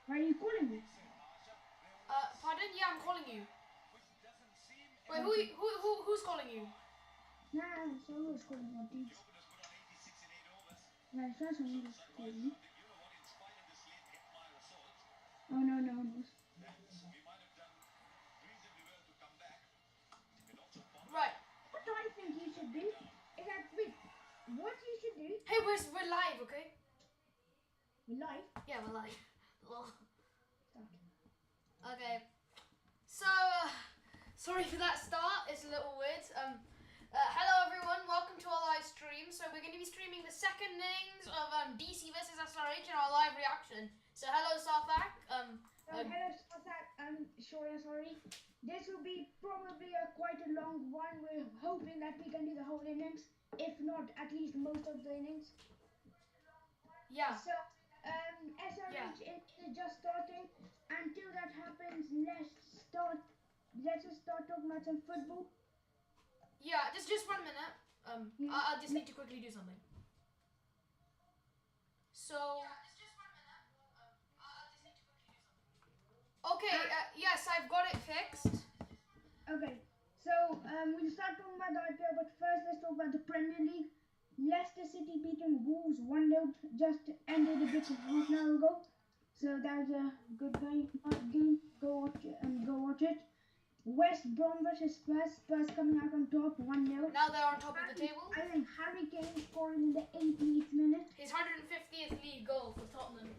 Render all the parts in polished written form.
Why are you calling me? Pardon? Yeah, I'm calling you. Wait, who's calling you? Nah, someone's calling my teeth. Yeah, it's not someone just calling me. Oh no, no one was. Right. What I think you should do is that, wait, what you should do, Hey, we're live, okay? we live, Yeah, we're live. Lol. start. Okay. So, sorry for that start. It's a little weird. Hello everyone. Welcome to our live stream. So we're going to be streaming the second innings of DC versus SRH in our live reaction. So hello Sarthak. Hello, Sasak. Sorry. This will be probably quite a long one. We're hoping that we can do the whole innings, if not at least most of the innings. Yeah. So, SRH is just starting. Until that happens, let's just start talking about some football. Yeah. Just 1 minute. Yeah. I just need to quickly do something. So. Okay. Yes, I've got it fixed. Okay. So we'll start talking about the IPL, but first let's talk about the Premier League. Leicester City beating Wolves 1-0, just ended a bit half an hour ago. So that was a good game. Go watch it. West Brom versus Spurs. Spurs coming out on top 1-0. Now they're on top of the table. I think Harry Kane scoring in the 88th minute. His 150th league goal for Tottenham.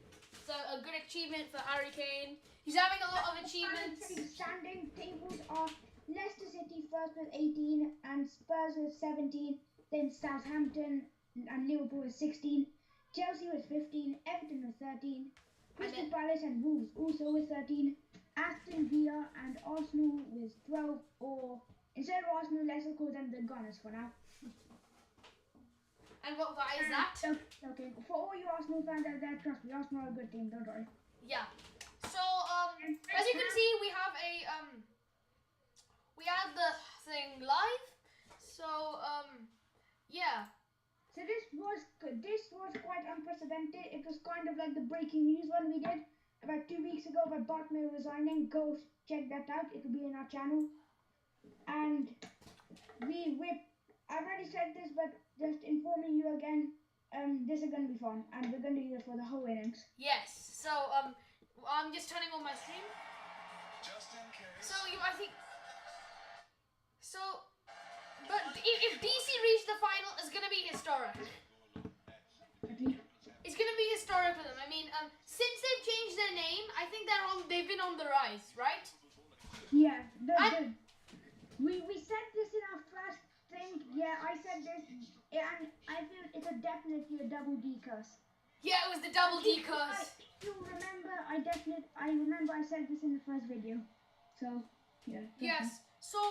So a good achievement for Harry Kane. He's having a lot of achievements. Standing tables are Leicester City first with 18 and Spurs with 17. Then Southampton and Liverpool with 16. Chelsea with 15. Everton with 13. Crystal Palace and Wolves also with 13. Aston Villa and Arsenal with 12. Or instead of Arsenal, let's call them the Gunners for now. And what is that? Okay, for all you Arsenal fans out there, trust me, Arsenal are a good team, don't worry. Yeah. So as you can see, we have we have the thing live. So yeah. So this was quite unprecedented. It was kind of like the breaking news one we did about 2 weeks ago about Bartman resigning. Go check that out. It will be in our channel. And I've already said this, but just informing you again, this is going to be fun, and we're going to do it for the whole innings. Yes. So I'm just turning on my stream. Just in case. So I think. So, but if DC reach the final, it's going to be historic. It's going to be historic for them. I mean, since they've changed their name, I think they've been on the rise, right? Yeah. We said this in our first thing. Yeah, I said this, and I feel it's definitely a double D curse. Yeah, it was the double D curse. If you remember, I remember I said this in the first video. So, yeah. Yes. So,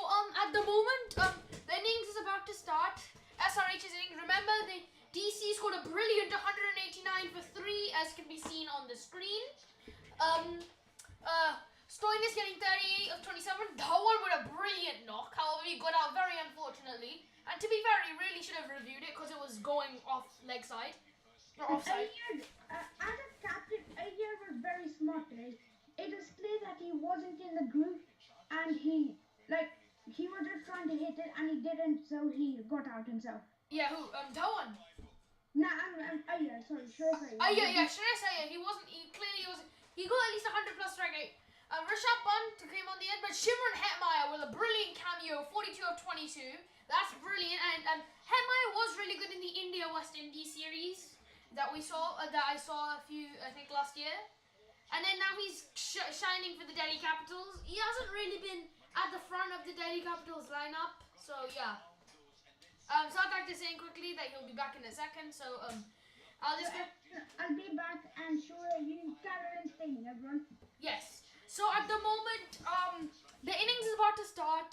at the moment, the innings is about to start. SRH's innings. Remember, the DC scored a brilliant 189 for 3, as can be seen on the screen. Stoin is getting 38 of 27. Dhawan with a brilliant knock. However, he got out very unfortunately. And to be fair, he really should have reviewed it because it was going off leg side. Or offside. As a captain, Ayer was very smart today. It was clear that he wasn't in the group, and he was just trying to hit it, and he didn't, so he got out himself. Yeah, who? Dhawan. Nah, I'm Ayer. Sorry, Shreyas Ayer. Yeah, Shreyas Ayer. He wasn't. He clearly wasn't. He got at least 100 plus strike rate. Rishabh Pant came on the end, but Shimron Hetmeyer with a brilliant cameo, 42 of 22. That's brilliant, and Hetmeyer was really good in the India West Indies series that we saw. That I saw I think last year. And then now he's shining for the Delhi Capitals. He hasn't really been at the front of the Delhi Capitals lineup, so yeah. Sarthak is saying quickly that he'll be back in a second, so I'll be back, and sure, you carry on staying, everyone. Yes. So at the moment, the innings is about to start.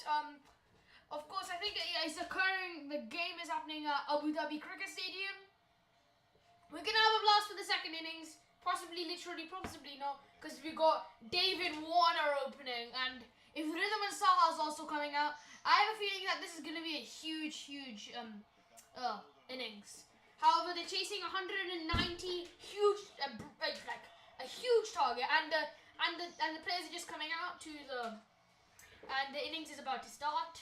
Of course, I think it's occurring. The game is happening at Abu Dhabi Cricket Stadium. We're gonna have a blast for the second innings. Possibly, literally, possibly not, because we got David Warner opening, and if Rhythm and Saha is also coming out, I have a feeling that this is gonna be a huge innings. However, they're chasing 190, huge, like a huge target, and the players are just coming out to and the innings is about to start.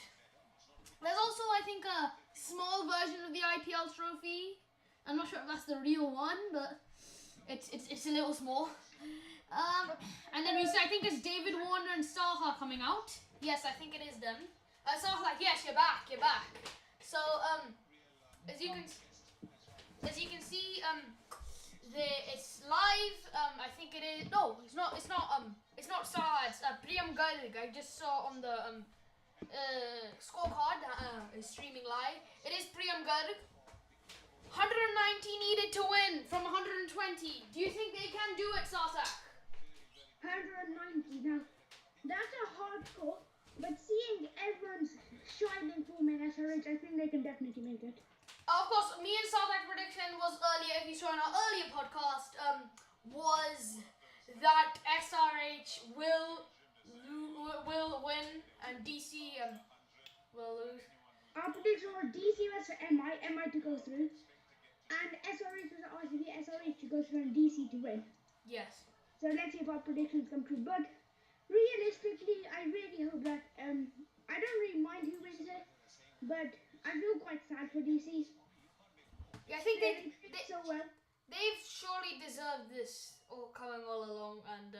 There's also, I think, a small version of the IPL trophy. I'm not sure if that's the real one, but it's a little small. And then I think it's David Warner and Saha coming out. Yes, I think it is them. Saha, yes, you're back. So as you can see, it's live. I think it is. No, it's not. It's not Saha. It's Priyam Garg. I just saw on the scorecard is streaming live. It is Priyam Garg. 190 needed to win from 120. Do you think they can do it, Sarthak? 190. Now, that's a hard score, but seeing everyone's shining form in SRH, I think they can definitely make it. Of course, me and Sarthak's prediction was earlier, if you saw in our earlier podcast, was that SRH will win and DC will lose. Our prediction was DC versus MI to go through, and SRH versus RCB, SRH to go through and DC to win. Yes. So let's see if our predictions come true. But realistically, I really hope that I don't really mind who wins it, but I feel quite sad for DC. Yeah, I think they did so well. They've surely deserved this coming all along. And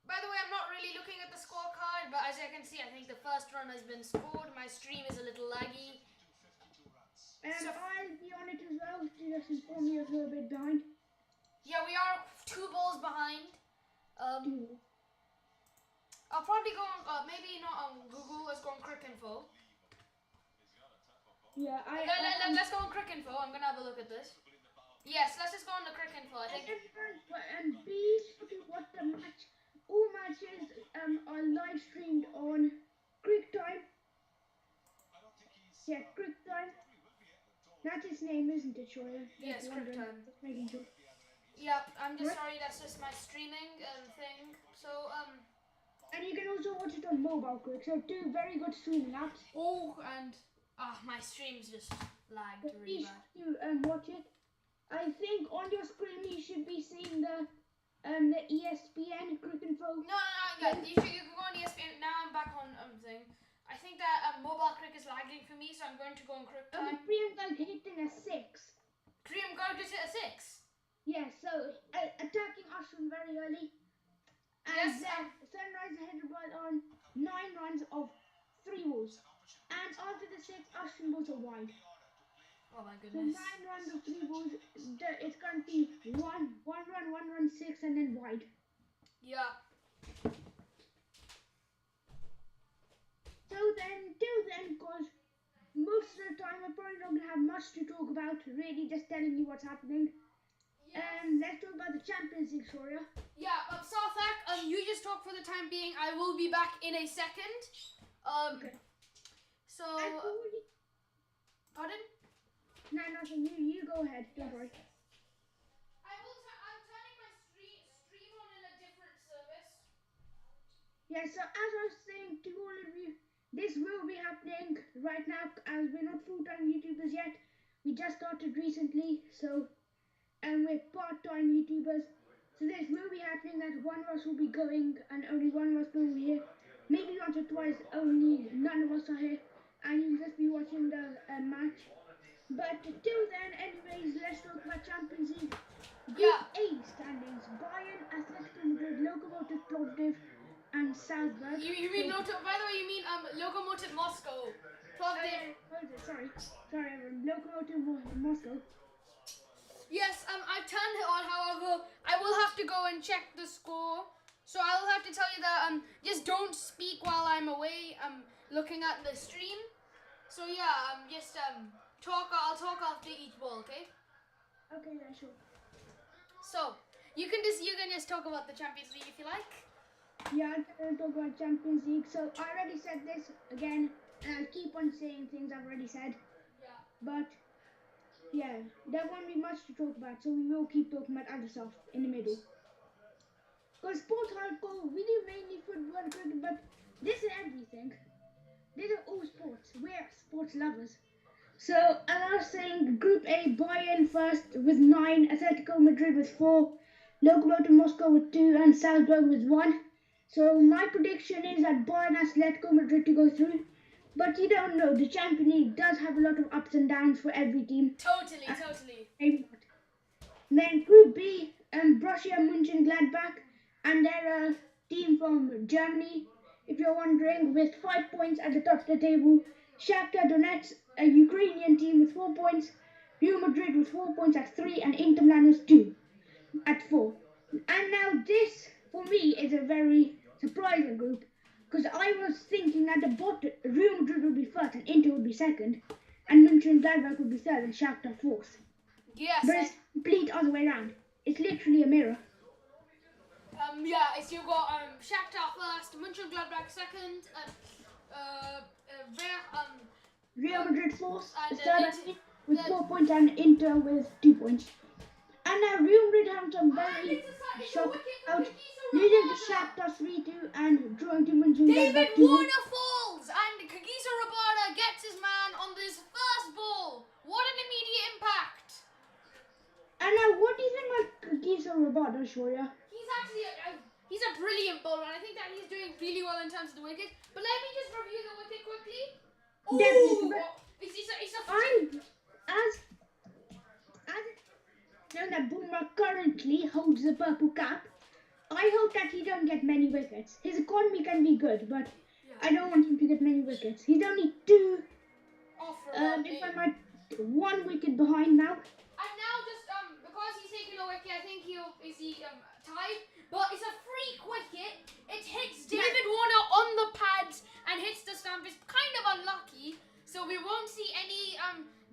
by the way, I'm not really looking at the scorecard, but as I can see, I think the first run has been scored. My stream is a little laggy. So I'll be on it as well to just inform you if we're a bit behind. Yeah, we are 2 balls behind. I'll probably go on, maybe not on Google, let's go on Cricinfo. Yeah, let's go on Cricinfo, I'm going to have a look at this. Yes, let's just go on the Cricinfo, I think. And be sure to watch the match. All matches are live streamed on QuickTime. Yeah, QuickTime. That's his name, isn't it, Shoya? Yes, QuickTime. Just making sure. Yeah, I'm just sorry, that's just my streaming thing. So, and you can also watch it on mobile quick, so 2 very good streaming apps. Oh, and my stream's just lagged really bad. You watch it. I think on your screen you should be seeing the ESPN Cricinfo. No, yeah, you can go on ESPN. Now I'm back on thing. I think that mobile crick is lagging for me, so I'm going to go on QuickTime. Priyam Garg hitting a 6. Priyam Garg just hit a 6. Yeah, so attacking Ashwin very early. And then Sunrise headed ball on 9 runs of 3 balls. And after the 6, Ashwin balls are wide. Oh my So goodness. 9 runs of 3 balls, it's going to be 1 run, 6, and then wide. Yeah. So then, till then, because most of the time we're probably not going to have much to talk about, really just telling you what's happening. Let's talk about the Champions League, Shoya. Yeah, Sarthak, you just talk for the time being. I will be back in a second. Okay. So, pardon? No, nothing. You go ahead. Don't worry. I'm turning my stream on in a different service. Yeah, so as I was saying to all of you, this will be happening right now as we're not full-time YouTubers yet. We just started recently, so we're part-time YouTubers. So this will be happening that one of us will be going and only one of us will be here. Maybe once or twice only none of us are here and you'll just be watching the match. But till then, anyways, let's talk about Champions League. Group A standings: Bayern, Atletico Madrid, Lokomotiv Plovdiv, and Salzburg. You mean by the way, you mean Lokomotiv Moscow. Plovdiv. Sorry, everyone. Lokomotiv Moscow. Yes, I've turned it on. However, I will have to go and check the score. So I will have to tell you that just don't speak while I'm away. I'm looking at the stream. So yeah, just I'll talk after each ball, okay? Okay, then sure. So you can just talk about the Champions League if you like. Yeah, I'm going to talk about Champions League. So I already said this again, and I'll keep on saying things I've already said. Yeah. But yeah, there won't be much to talk about, so we will keep talking about other stuff in the middle. Because sports hardcore, we do mainly football and cricket, but this is everything. These are all sports. We're sports lovers. So, as I was saying, Group A, Bayern first with 9, Atletico Madrid with 4, Lokomotiv Moscow with 2, and Salzburg with 1. So my prediction is that Bayern has to let go Madrid to go through. But you don't know, the Champions League does have a lot of ups and downs for every team. Totally. Maybe not. Then Group B, Borussia Mönchengladbach, and they're a team from Germany, if you're wondering, with 5 points at the top of the table. Shakhtar Donetsk, a Ukrainian team with 4 points. Real Madrid with 4 points at 3, and Inter Milan with 2 at 4. And now this, for me, is a very surprising group, because I was thinking at the bottom, Real Madrid would be first and Inter would be second, and Mönchengladbach would be third and Shakhtar fourth. Yes. But it's complete other way around. It's literally a mirror. It's you got Shakhtar first, Mönchengladbach second, Real Madrid fourth, and third Inter- with 4 points, and Inter with 2 points. And now Real Madrid have some very shocking out, losing to Shakhtar 3-2 and drawing to Mönchengladbach David 2-1. Warner falls and Kagisa Rabada gets his man on this first ball. What an immediate impact! And now, what do you think about Kagisa Rabada, Shoya? He's actually he's a brilliant bowler, and I think that he's doing really well in terms of the wicket. But let me just review the wicket quickly. Definitely. It's a And as known that Bumrah currently holds the purple cap, I hope that he don't get many wickets. His economy can be good, but I don't want him to get many wickets. He's only if I might, 1 wicket behind now. And now just because he's taken a wicket, I think he tied. But it's a freak wicket. It hits David Warner on the pads and hits the stump. It's kind of unlucky, so we won't see any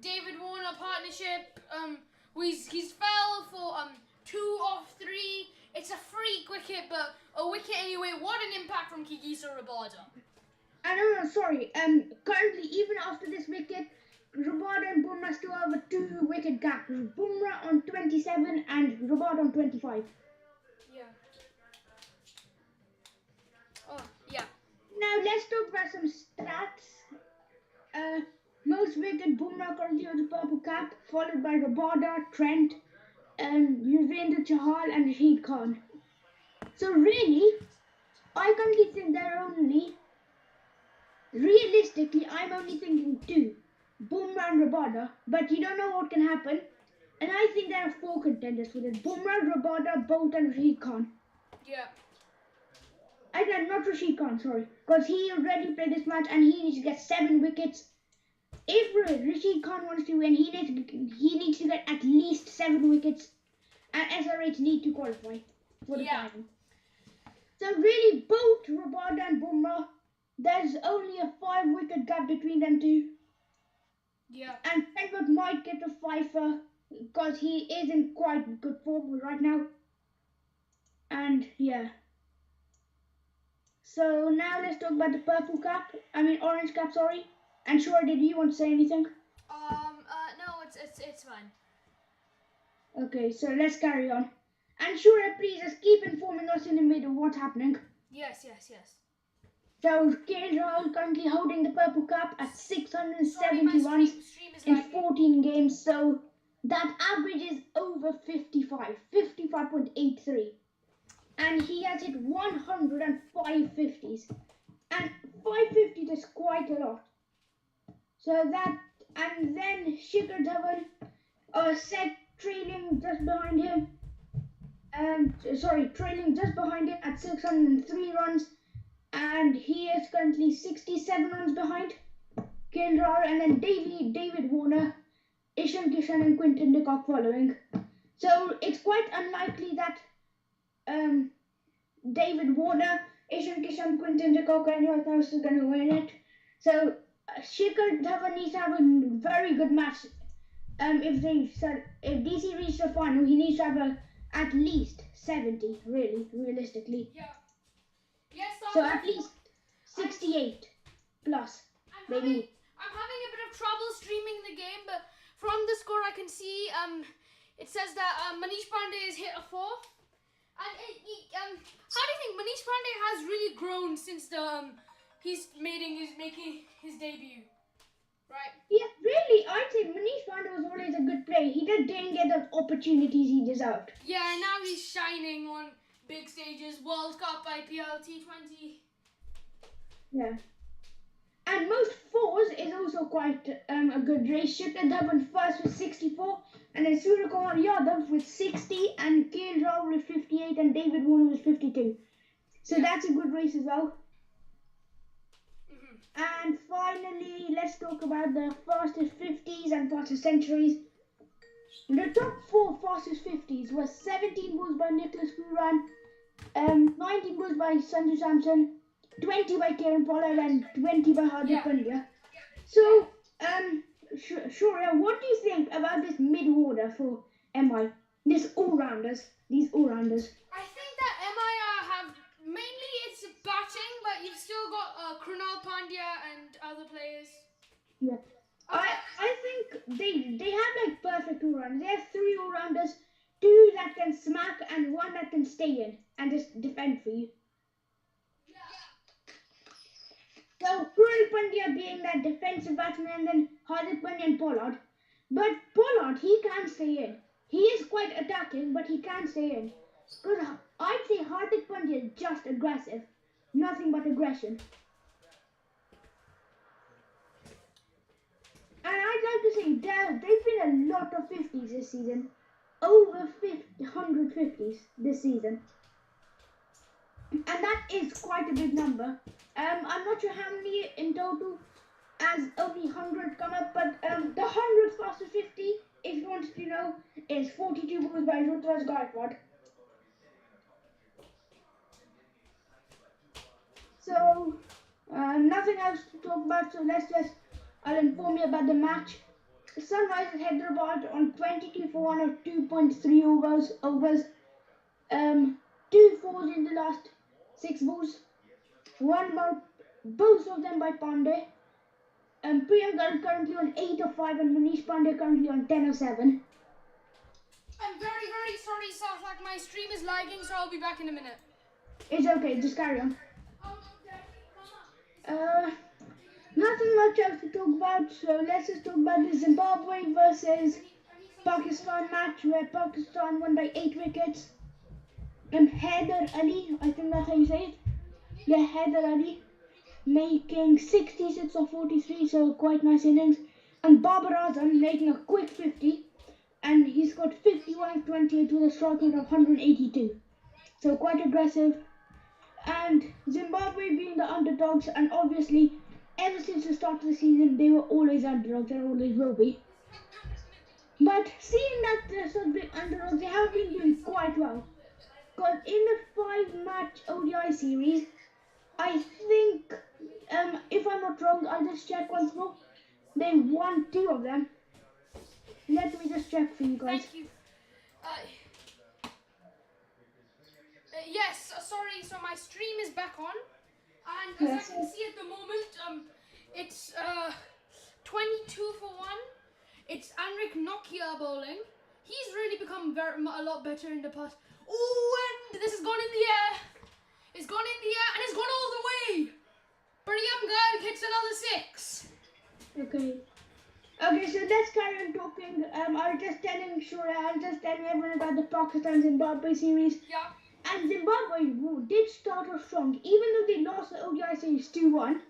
David Warner partnership. He's fell for 2 of 3. It's a freak wicket, but a wicket anyway. What an impact from Kagisa Rabada. No, sorry. Currently, even after this wicket, Rabada and Bumrah still have a 2 wicket gap. Bumrah on 27 and Rabada on 25. Yeah. Oh, yeah. Now let's talk about some stats. Most wicket Bumrah currently holds the purple cap, followed by Rabada, Trent, Yuzvendra Chahal and Rashid Khan. So really, I currently think realistically, I'm only thinking 2, Bumrah and Rabada, but you don't know what can happen. And I think there are 4 contenders for this: Bumrah, Rabada, Bolt and Rashid Khan. Yeah. Not Rashid Khan, sorry, because he already played this match and he needs to get 7 wickets. If Rashid Khan wants to win, he needs to get at least 7 wickets, and SRH need to qualify for the final. So really, both Rabada and Bumrah, there's only a 5 wicket gap between them two. Yeah. And Edward might get a fifer because he is in quite good form right now. And yeah. So now let's talk about the orange cap, sorry. And sure, did you want to say anything? No, it's fine. Okay, so let's carry on. And sure, please just keep informing us in the middle what's happening. Yes. So Rahul currently holding the purple cap at 670 runs in 14 games. So that average is over 55.83. And he has hit 105 50s. And 550 is quite a lot. So that, and then Shikhar Dhawan set trailing just behind him. Trailing just behind him at 603 runs. And he is currently 67 runs behind Rahul, and then David Warner, Ishan Kishan and Quinton de Kock following. So it's quite unlikely that David Warner, Ishan Kishan, Quinton de Kock and anyone else is going to win it. So Shikhar Dhawan needs to have a very good match. If DC reaches the final, he needs to have at least 70, realistically. Yeah. Yes, so at least 68 plus, maybe. I'm having a bit of trouble streaming the game, but from the score I can see it says that Manish Pandey has hit a 4. And how do you think Manish Pandey has really grown since he's making his debut? right? Yeah, really, I'd say Manish Pandey was always a good player. He just didn't get the opportunities he deserved. Yeah, and now he's shining on big stages, World Cup, IPL, T20. Yeah. And most fours is also quite a good race. Shifted Dhawan first with 64, and then Suryakumar Yadav with 60, and KL Rahul with 58, and David Warner with 52. So Yeah. that's a good race as well. Mm-hmm. And finally, let's talk about the fastest 50s and fastest centuries. The top 4 fastest 50s were 17 balls by Nicholas Pooran, 19 balls by Sanju Samson, 20 by Kieran Pollard, and 20 by Hardik Pandya. So, Shorya, what do you think about this mid-order for MI? These all-rounders. I think that MI have mainly it's batting, but you've still got Krunal Pandya and other players. Yeah. Okay. I think they have like perfect all-rounders. They have 3 all-rounders, 2 that can smack and 1 that can stay in and just defend for you. So Krunal Pandya being that defensive batsman, and then Hardik Pandya and Pollard. But Pollard, he can stay in. He is quite attacking, but he can stay in. Because I'd say Hardik Pandya is just aggressive. Nothing but aggression. And I'd like to say there's been a lot of 50s this season. Over 100 50s this season. And that is quite a big number. I'm not sure how many in total, as only 100 come up, but the 100th fastest 50, if you wanted to know, is 42 balls by Rutraj Gaikwad. So, nothing else to talk about, so I'll inform you about the match. Sunrisers Hyderabad on 22 for 1 of 2.3 overs. 2 fours in the last 6 balls. One by both of them by Pandey. Priyam Garg currently on 8 of 5 and Manish Pandey currently on 10 of 7. I'm very, very sorry, Southak. My stream is lagging, so I'll be back in a minute. It's okay, just carry on. Oh, okay. Nothing much else to talk about, so let's just talk about the Zimbabwe versus Pakistan match where Pakistan won by 8 wickets. Haider Ali, I think that's how you say it. Yeah, Haider Ali making 66 of 43, so quite nice innings. And Babar Azam making a quick 50, and he's got 51 of 28 with a strike rate of 182. So quite aggressive. And Zimbabwe being the underdogs, and obviously ever since the start of the season they were always underdogs and always will be. But seeing that they're such big underdogs, they have been doing quite well. Because in the 5-match ODI series, I think, if I'm not wrong, I'll just check once more. They won 2 of them. Let me just check for you guys. Thank you. Yes, sorry, so my stream is back on. And as I can see at the moment, it's 22 for 1. It's Anrik Nokia bowling. He's really become a lot better in the past. Oh, and this has gone in the air. It's gone in the air and it's gone all the way. Priyam Garg hits another 6. Okay, so let's carry on talking. I'll just tell everyone about the Pakistan-Zimbabwe series. Yeah. And Zimbabwe did start off strong. Even though they lost the ODI series 2-1,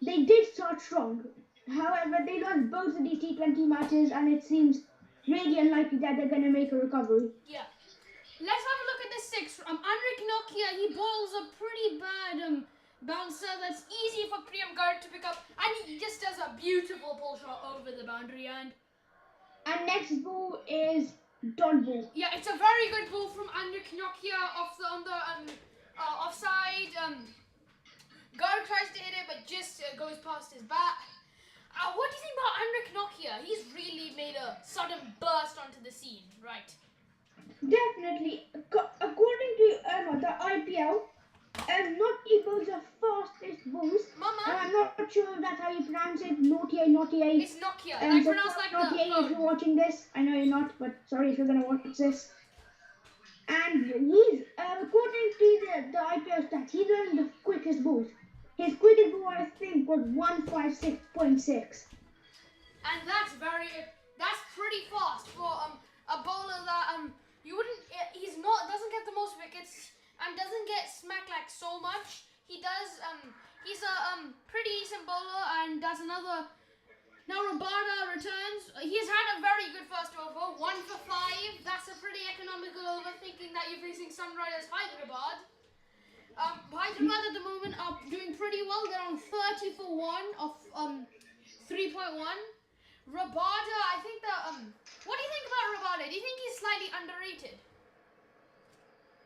they did start strong. However, they lost both of these T20 matches, and it seems really unlikely that they're going to make a recovery. Yeah. Let's have a look at this 6. Anrik Nokia, he bowls a pretty bad bouncer that's easy for Priyam Garg to pick up, and he just does a beautiful pull shot over the boundary end. And next ball is dot ball. Yeah, it's a very good ball from Anrik Nokia on the offside. Garg tries to hit it, but just goes past his bat. What do you think about Anrik Nokia? He's really made a sudden burst onto the scene, right? Definitely. According to the IPL, Naughty bowls are fastest balls. Mama? I'm not sure if that's how you pronounce it. Naughty. It's Nokia. I So pronounce like Naughty, the if you're watching this, I know you're not, but sorry if you're going to watch this. And he's, according to the IPL stats, he's one of the quickest balls. His quickest ball, I think, was 156.6. and that's pretty fast for a bowler that you wouldn't. Doesn't get the most wickets and doesn't get smacked like so much. He does. He's a pretty decent bowler, and that's another. Now Rabada returns. He's had a very good first over, 1 for 5. That's a pretty economical over, thinking that you're facing Sunrisers Hyderabad. Hyderabad at the moment are doing pretty well. They're on 30 for 1 of 3.1. Rabada, I think that what do you think about Rabada? Do you think he's slightly underrated?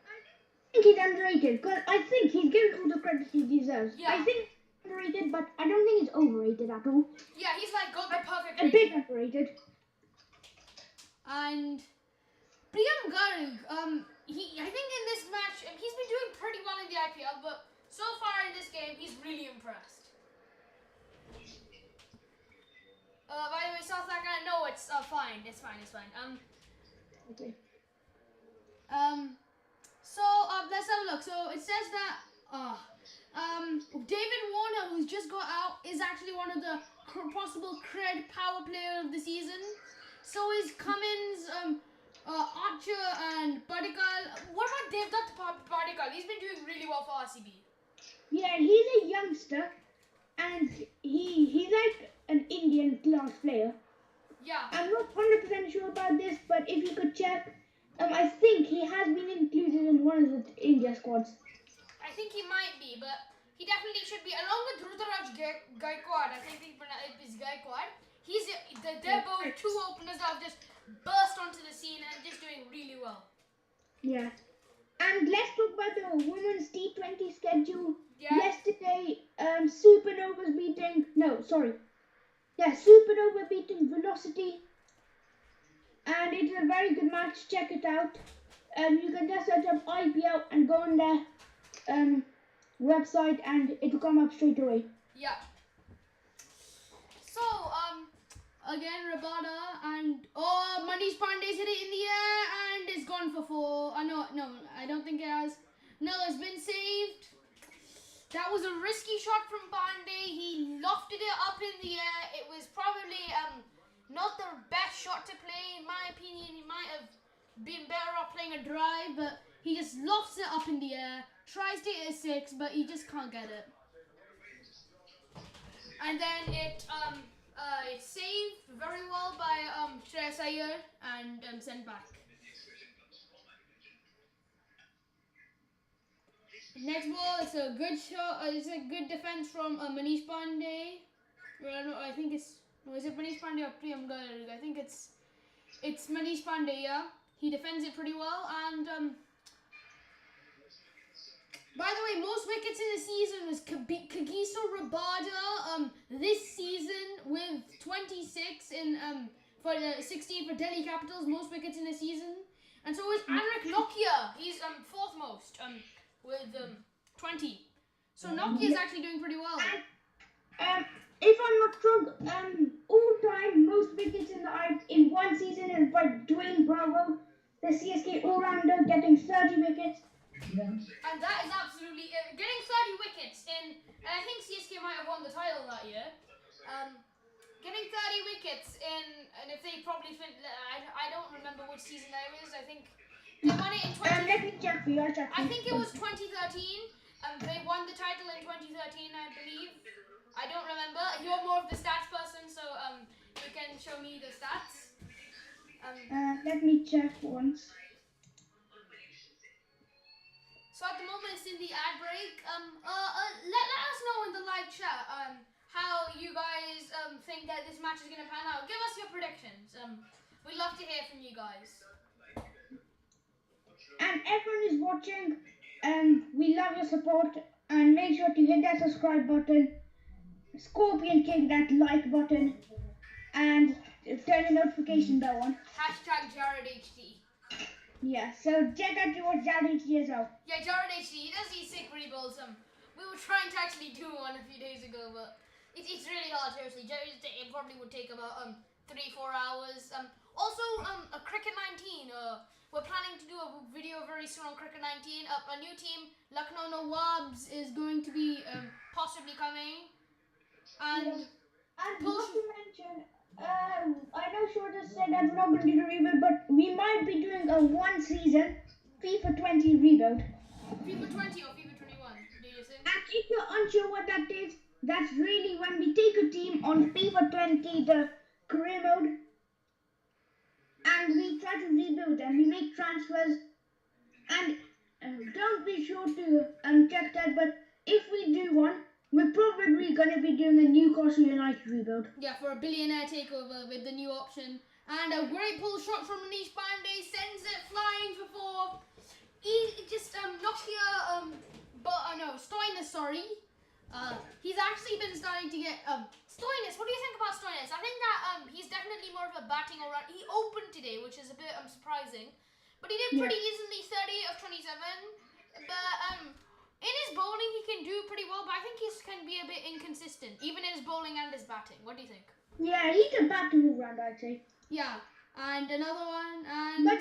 I think he's underrated because I think he's given all the credit he deserves. Yeah. I think he's underrated, but I don't think he's overrated at all. Yeah, he's like got the perfect A bit underrated. And Priyam Garg, I think in this match, he's been doing pretty well in the IPL, but so far in this game, he's really impressed. By the way, South Africa, no, it's fine. It's fine. Okay. So let's have a look. So it says that David Warner, who's just got out, is actually one of the possible cred power player of the season. So is Cummins, Archer, and Padikkal. What about Devdutt Padikkal? He's been doing really well for RCB. Yeah, he's a youngster, and he's like an Indian class player. Yeah. I'm not 100% sure about this, but if you could check, I think he has been included in one of the India squads. I think he might be, but he definitely should be, along with Rudraj Gaikwad. I think it is Gaikwad. They're both two openers that have just burst onto the scene and just doing really well. Yeah. And let's talk about the women's T20 schedule. Yeah. Yesterday, Supernova beating Velocity. And it's a very good match. Check it out. You can just search up IPL and go on their website, and it will come up straight away. Yeah. So, again, Rabada and Manish Pandey's hit it in the air and it's gone for 4. No, I don't think it has. No, it's been saved. That was a risky shot from Pandey. He lofted it up in the air. It was probably not the best shot to play, in my opinion. He might have been better off playing a drive, but he just lofts it up in the air, tries to hit a 6, but he just can't get it. And then it's saved very well by Shreyas Iyer and sent back. Next ball, it's a good shot. It's a good defense from Manish Pandey. Well, no, I think is it Manish Pandey or Priyam Garg? I think it's Manish Pandey. Yeah, he defends it pretty well. And by the way, most wickets in the season was Kagiso Rabada this season with 26 in for the 16 for Delhi Capitals, most wickets in the season. And so is Anrik Nokia. He's 4th most with 20. So Nokia is actually doing pretty well. If I'm not wrong, all-time most wickets in one season is by Dwayne Bravo, the CSK all-rounder, getting 30 wickets. And that is absolutely getting 30 wickets and I think CSK might have won the title that year. Getting 30 wickets and if they probably I don't remember which season that was. I think they won it in 20. Let me check for you. I think it was 2013. They won the title in 2013, I believe. I don't remember. You're more of the stats person, so you can show me the stats. Let me check once. So at the moment it's in the ad break. Let us know in the live chat how you guys think that this match is going to pan out. Give us your predictions. We'd love to hear from you guys. And everyone is watching, we love your support, and make sure to hit that subscribe button, Scorpion kick that like button, and turn the notification bell on. Hashtag JaredHD. Yeah, so check out your JaredHD as well. Yeah, JaredHD, he does these sick rebuilds. We were trying to actually do one a few days ago, but it's really hard, seriously. It probably would take about 3-4 hours. Also, a Cricket 19. We're planning to do a video very soon on Cricket 19. A new team, Lucknow Nawabs, is going to be possibly coming. And not to mention, I know Shorter said that we're not going to do a rebuild, but we might be doing a one season FIFA 20 rebuild. FIFA 20 or FIFA 21, do you think? And if you're unsure what that is, that's really when we take a team on FIFA 20, the career mode, and we try to rebuild them. We make transfers, and don't be sure to check that. But if we do one, we're probably going to be doing a Newcastle United rebuild. Yeah, for a billionaire takeover with the new option. And a great pull shot from Manish Pandey, sends it flying for 4. He just Nokia Stoinis, sorry. He's actually been starting to get Stoinis. What do you think about Stoinis? I think that he's definitely more of a batting all right. He opened today, which is a bit surprising, but he did pretty decently, 38 of 27. But in his bowling, he can do pretty well. But I think he can be a bit inconsistent, even in his bowling and his batting. What do you think? Yeah, he can bat to move around, I'd say. Yeah, and another one, and But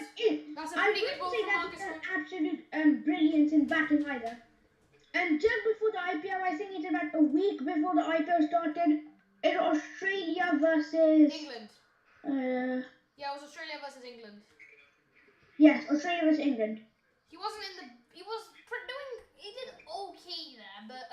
that's a I pretty good wouldn't ball say from that's Marcus. absolute brilliance in batting either. And just before the IPL, I think it's about a week before the IPL started, it's Australia versus England. Yeah, it was Australia versus England. Yes, Australia versus England. He wasn't in the. He did okay there, but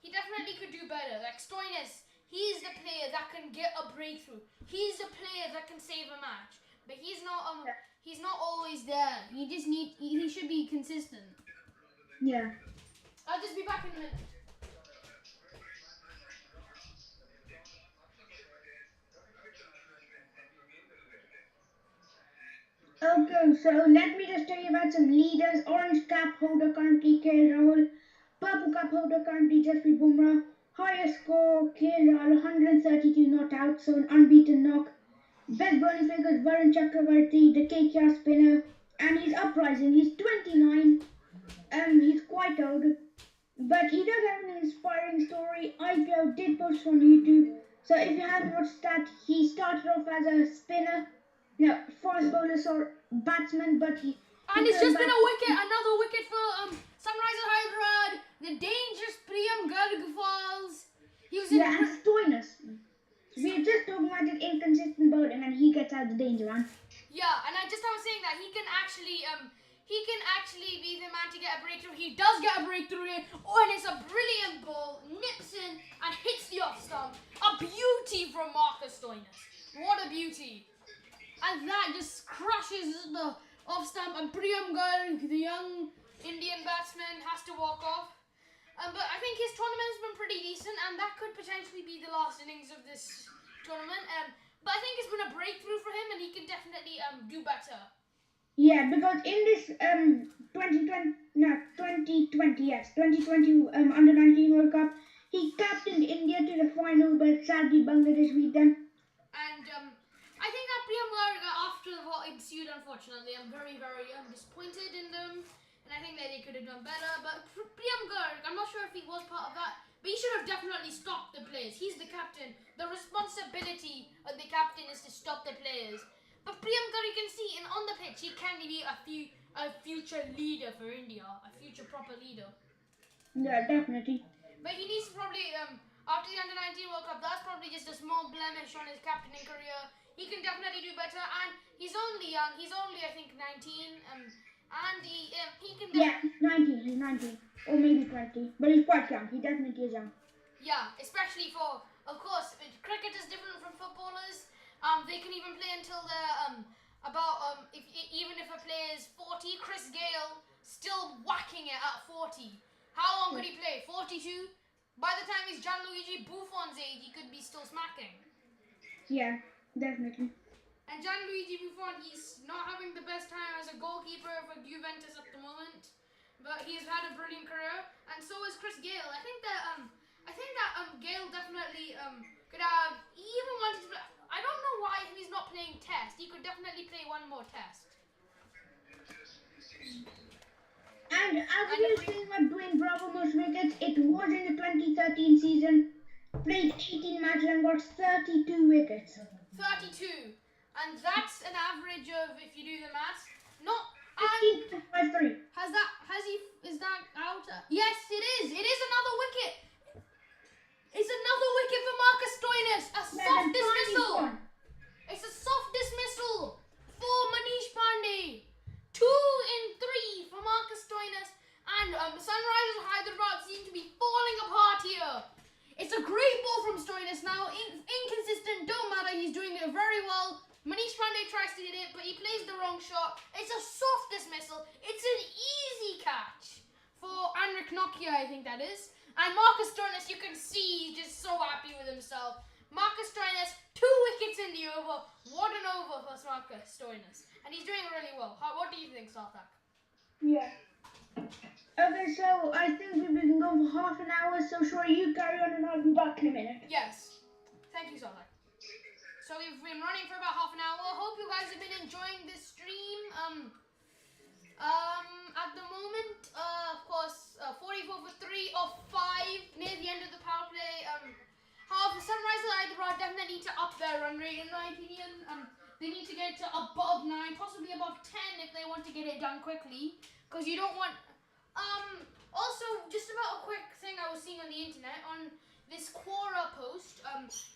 he definitely could do better. Like Stoinis, he's the player that can get a breakthrough. He's the player that can save a match, but he's not. He's not always there. He should be consistent. Yeah. I'll just be back in a minute. Okay, so let me just tell you about some leaders. Orange cap holder currently KL Rahul. Purple cap holder currently Jasprit Bumrah. Highest score KL Rahul 132 not out, so an unbeaten knock. Best bowling figures Varun Chakravarti, the KKR spinner, and he's uprising. He's 29. He's quite old, but he does have an inspiring story. IPL did post on YouTube, so if you haven't watched that, he started off as a spinner, fast bowler or batsman, but he it's just been a wicket, another wicket for Sunrisers Hyderabad. The dangerous Priyam Garg falls. He was and Stoinis. We're just talking about an inconsistent bowling, and he gets out the danger man. Yeah, and I was saying that he can actually be the man to get a breakthrough. He does get a breakthrough here. Oh, and it's a brilliant ball, nips in and hits the off stump. A beauty from Marcus Stoinis. What a beauty! And that just crushes the off stump, and Priyam Garg, the young Indian batsman, has to walk off. But I think his tournament has been pretty decent, and that could potentially be the last innings of this tournament. But I think it's been a breakthrough for him, and he can definitely do better. Yeah, because in this 2020 under 19 World Cup, he captained India to the final, but sadly Bangladesh beat them. And I think that Priyam Garg, after what ensued, unfortunately, I'm very, very disappointed in them. And I think that they could have done better. But Priyam Garg, I'm not sure if he was part of that, but he should have definitely stopped the players. He's the captain. The responsibility of the captain is to stop the players. But Priyam Garg, you can see, on the pitch, he can be a future leader for India, a future proper leader. Yeah, definitely. But he needs to probably, after the Under-19 World Cup, that's probably just a small blemish on his captaining career. He can definitely do better, and he's only young. He's only, I think, 19. And he can. He's 19. He's 19, or maybe 20, but he's quite young. He definitely is young. Yeah, especially for, of course, cricket is different from footballers. They can even play until they're even if a player is 40. Chris Gayle still whacking it at 40. How long could he play? 42. By the time he's Gianluigi Buffon's age, he could be still smacking. Yeah, definitely. And Gianluigi Buffon, he's not having the best time as a goalkeeper for Juventus at the moment, but he's had a brilliant career, and so is Chris Gayle. I think that Gayle definitely could have. He even wanted to play. I don't know why he's not playing Test. He could definitely play one more Test. And as we were saying about Dwayne Bravo most wickets, it was in the 2013 season. Played 18 matches and got 32 wickets. 32. And that's an average of, if you do the maths, not. 15.53. Is that out? Yes, it is. It is another wicket. It's another wicket for Marcus Stoinis. A soft dismissal. It's a soft dismissal for Manish Pandey. 2 in 3 for Marcus Stoinis. And Sunrisers Hyderabad seem to be falling apart here. It's a great ball from Stoinis now. Inconsistent, don't matter. He's doing it very well. Manish Pandey tries to hit it, but he plays the wrong shot. It's a soft dismissal. It's an easy catch for Anrik Nokia, I think that is. And Marcus Stoinis, you can see, he's just so happy with himself. Marcus Stoinis, 2 wickets in the over. What an over for Marcus Stoinis. And he's doing really well. What do you think, Sarthak? Yeah. Okay, so I think we've been going for half an hour, so sure, you carry on and I'll be back in a minute. Yes. Thank you, Sarthak. So we've been running for about half an hour. Hope you guys have been enjoying this stream. At the moment, of course, 44 for 3 of 5 near the end of the power play. However, Sunrisers Hyderabad definitely need to up their run rate, in my opinion. They need to get it to above 9, possibly above 10 if they want to get it done quickly. Because you don't want... Also, just about a quick thing I was seeing on the internet, on this Quora post,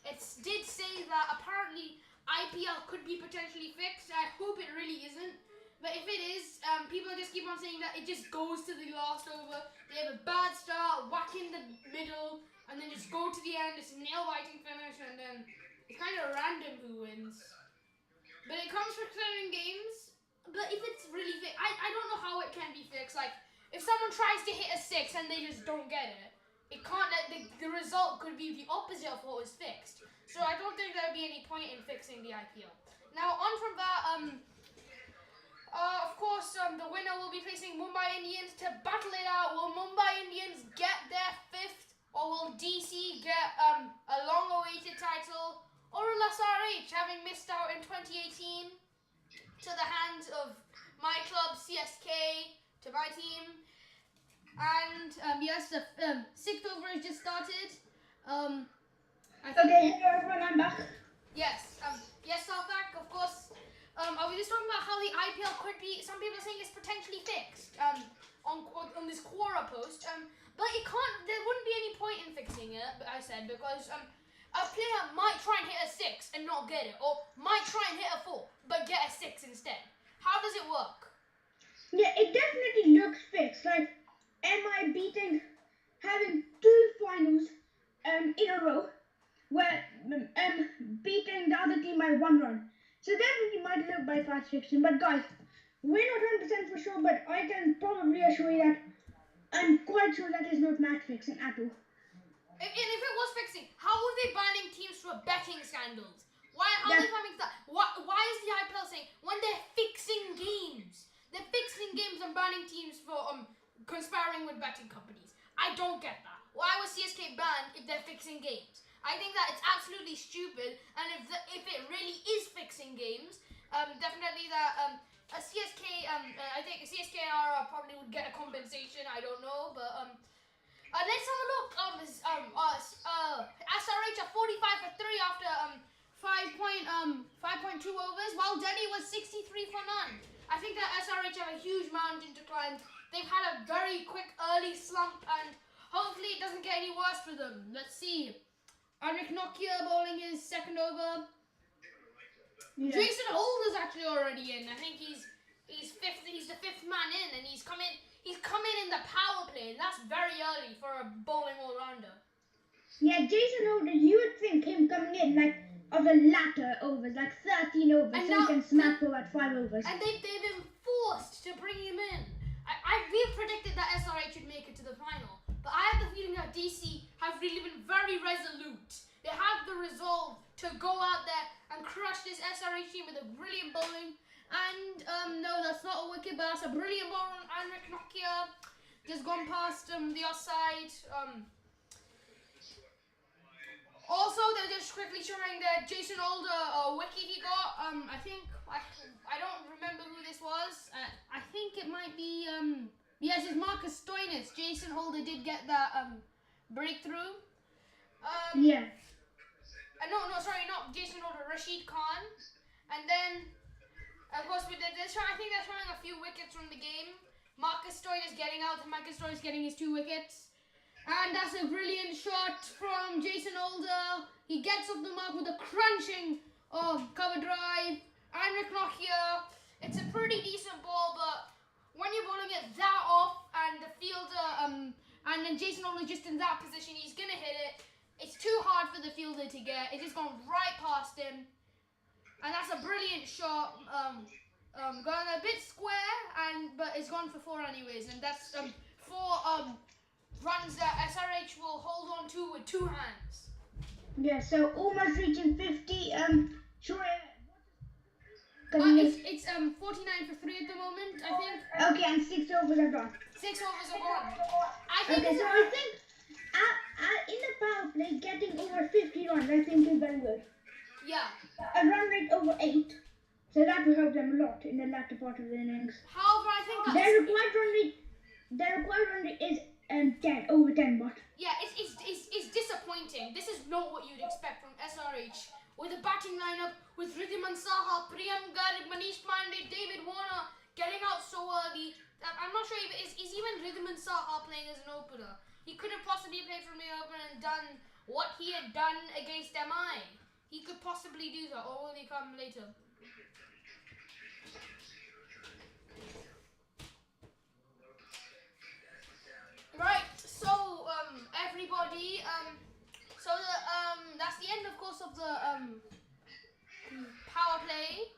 it did say that apparently IPL could be potentially fixed. I hope it really isn't. But if it is, people just keep on saying that it just goes to the last over. They have a bad start, whack in the middle, and then just go to the end. It's a nail-biting finish, and then it's kind of random who wins. But it comes for certain games. But if it's really fixed, I don't know how it can be fixed. Like, if someone tries to hit a 6 and they just don't get it, it can't. The result could be the opposite of what was fixed. So I don't think there would be any point in fixing the IPL. Now, on from that, of course, the winner will be facing Mumbai Indians to battle it out. Will Mumbai Indians get their 5th, or will DC get a long-awaited title, or will SRH, having missed out in 2018, to the hands of my club CSK, to my team? And yes, the 6th over has just started. Okay, hello everyone, I'm back. Yes, yes, Sarthak, of course. I was just talking about how the IPL could be, some people are saying it's potentially fixed on this Quora post, but it can't, there wouldn't be any point in fixing it, I said, because a player might try and hit a 6 and not get it, or might try and hit a 4, but get a 6 instead. How does it work? Yeah, it definitely looks fixed. Like, am I having 2 finals in a row where beating the other team by 1 run? So definitely might look by match fixing. But guys, we're not 100% for sure, but I can probably assure you that I'm quite sure that is not match fixing at all. And if it was fixing, how are they banning teams for betting scandals? How are they banning that? Why is the IPL saying when they're fixing games? They're fixing games and banning teams for conspiring with betting companies. I don't get that. Why was CSK banned if they're fixing games? I think that it's absolutely stupid. And if it really is fixing games, definitely that a CSK, I think CSK probably would get a compensation. I don't know, but let's have a look. SRH at 45 for 3 after 5.2 overs, while Delhi was 63 for none. I think that SRH have a huge mountain to climb. They've had a very quick early slump, and hopefully it doesn't get any worse for them. Let's see. Anrik Nokia bowling his 2nd over. Yeah. Jason Holder's actually already in. I think he's 5th. He's the 5th man in, and he's come in in the power play, and that's very early for a bowling all-rounder. Yeah, Jason Holder, you would think him coming in like of the latter overs, like 13 overs, and so he can smack over at 5 overs. And they've been forced to bring him in. We've predicted that SRH should make it to the final, but I have the feeling that DC have really been very resolute. They have the resolve to go out there and crush this SRH team with a brilliant bowling. And no, that's not a wicket, but that's a brilliant ball on Anrik Nokia. Just gone past the offside. Also, they're just quickly showing that Jason Holder wicket he got. I think I don't remember who this was. I think it might be yes, it's Marcus Stoinis. Jason Holder did get that breakthrough. Yeah. Sorry, not Jason Holder. Rashid Khan, and then of course we did this. I think they're showing a few wickets from the game. Marcus Stoinis getting out. Marcus Stoinis getting his 2 wickets. And that's a brilliant shot from Jason Holder. He gets up the mark with a crunching cover drive, and Rick Knock here. It's a pretty decent ball, but when you're bowling it that off and the fielder, and then Jason Oll's just in that position, he's gonna hit it. It's too hard for the fielder to get. It's just gone right past him, and that's a brilliant shot. Going a bit square, but it's gone for 4 anyways, and that's 4 runs that SRH will hold on to with 2 hands. Yeah, so almost reaching 50. Sure. It's 49 for 3 at the moment, I think. Okay, and 6 overs are gone. 6 overs are gone. I think Okay, so I think in the power play, getting over 50 runs, I think is very good. Yeah. A run rate over 8, so that will help them a lot in the latter part of the innings. However, I think that's... Their required run rate is 10, over 10, but... Yeah, it's disappointing. This is not what you'd expect from SRH. With a batting lineup with Ridhiman Saha, Priyam Garg, Manish Pandey, David Warner getting out so early. I'm not sure is even Ridhiman Saha playing as an opener. He could have possibly played from the opener and done what he had done against MI. He could possibly do that, or will he come later? Right, so everybody, that's the end, of course, of the power play.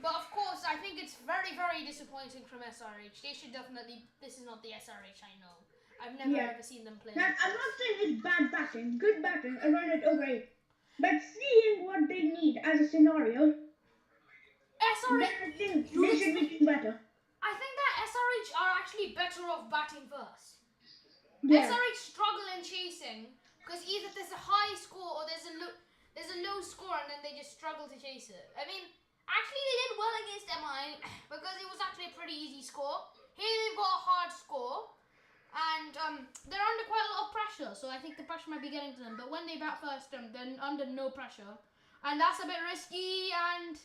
But of course, I think it's very, very disappointing from SRH. They should definitely. This is not the SRH I know. I've never ever seen them play. Now, I'm not saying it's bad batting, good batting, a run rate over 8. But seeing what they need as a scenario, SRH, then I think they should be doing better. I think that SRH are actually better off batting first. Yeah. SRH struggle in chasing because either there's a high score or there's a low score, and then they just struggle to chase it. I mean, actually they did well against MI because it was actually a pretty easy score. Here they've got a hard score, and they're under quite a lot of pressure, so I think the pressure might be getting to them. But when they bat first, they're under no pressure, and that's a bit risky. And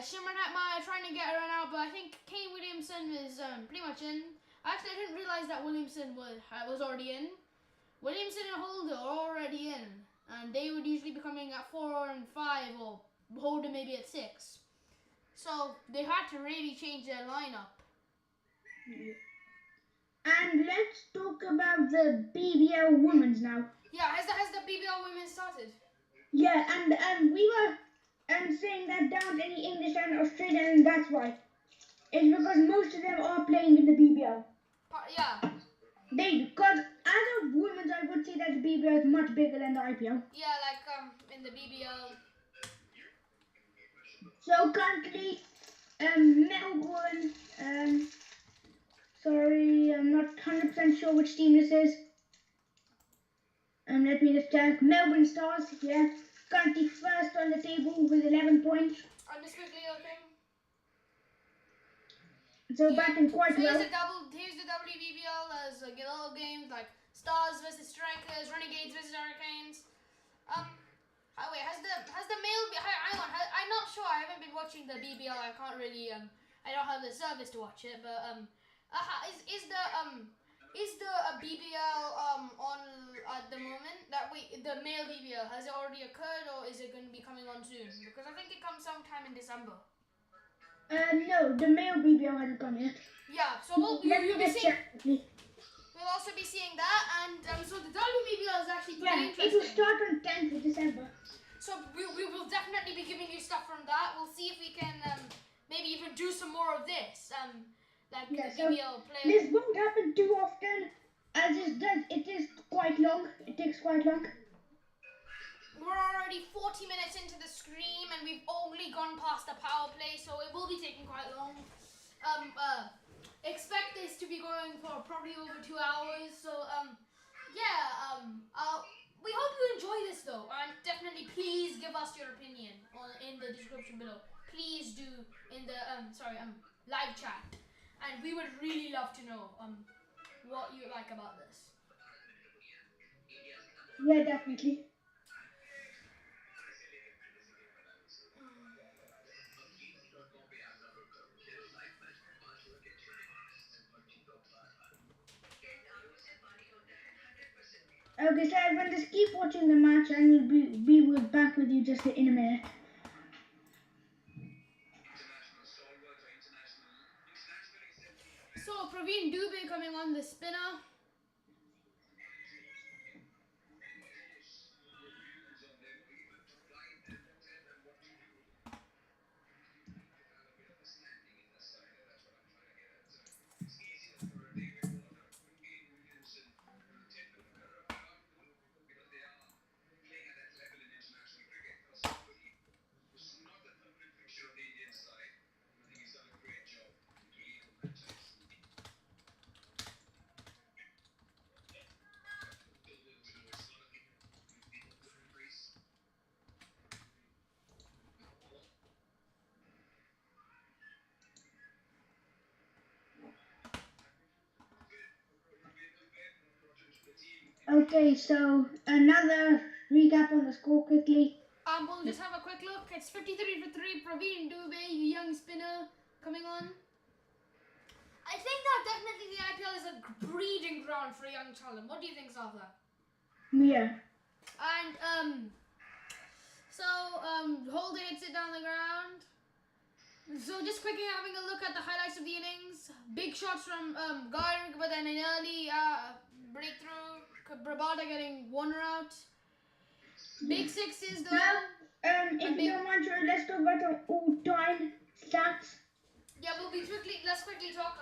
Shimron Hetmeyer trying to get a run out, but I think Kane Williamson is pretty much in. Actually, I didn't realise that Williamson was already in. Williamson and Holder are already in, and they would usually be coming at 4 and 5, or Holder maybe at 6. So they had to really change their lineup. And let's talk about the BBL women's now. Yeah, has the BBL women started? Yeah, and we were saying that down to any English and Australian, and that's why. It's because most of them are playing in the BBL. Yeah. Because as of women's, I would say that the BBL is much bigger than the IPL. Yeah, like in the BBL. So currently, Melbourne, sorry, I'm not 100% sure which team this is. Let me just check. Melbourne Stars, yeah, currently first on the table with 11 points. Undisputed Leo thing. So batting quite so well. Here's the WBBL as a little games like Stars versus Strikers, Renegades versus Hurricanes. Wait, has the male? Hang on, I'm not sure. I haven't been watching the BBL. I can't really. I don't have the service to watch it. But is the BBL on at the moment? The male BBL, has it already occurred, or is it going to be coming on soon? Because I think it comes sometime in December. No, the male BBL hasn't come yet. Yeah, so we'll also be seeing that, and so the WBBL is actually pretty interesting. It will start on 10th of December. So we will definitely be giving you stuff from that. We'll see if we can maybe even do some more of this. The BBL players. This won't happen too often, as it is quite long. It takes quite long. We're already 40 minutes into the stream, and we've only gone past the power play, so it will be taking quite long. Expect this to be going for probably over 2 hours. So we hope you enjoy this though, and definitely please give us your opinion in the description below. Please do in the live chat, and we would really love to know what you like about this. Yeah, definitely. Okay, so everyone just keep watching the match, and we'll be back with you just in a minute. Praveen Dubey coming on, the spinner. Okay, so another recap on the score quickly. We'll just have a quick look. It's 53 for 3. Praveen Dubey, the young spinner, coming on. I think that definitely the IPL is a breeding ground for young talent. What do you think, Zafar? Yeah. And Holder hits it down the ground. So just quickly having a look at the highlights of the innings. Big shots from Garg, but then an early breakthrough. Brabada getting one out. Big sixes though. Now, if you don't mind, let's talk about the all-time stats. Yeah, let's quickly talk.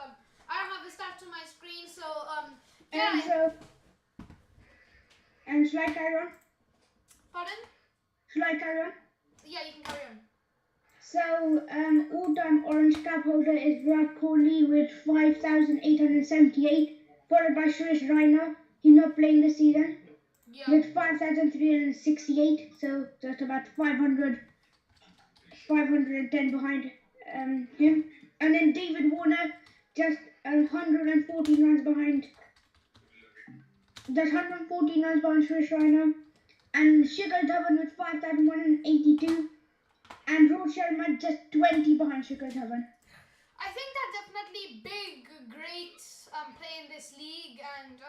I don't have the stats on my screen, so And shall I carry on? Pardon? Shall I carry on? Yeah, you can carry on. So, all-time orange cap holder is Virat Kohli with 5,878, followed by Suresh Raina. He's not playing this season. Yeah. With 5,368, so just about 510 behind him. And then David Warner just 114 runs behind. Just 114 runs behind Suresh Raina. And Shikhar Dhawan with 5,182. And Rohit Sharma just 20 behind Shikhar Dhawan. I think that's definitely great play in this league, and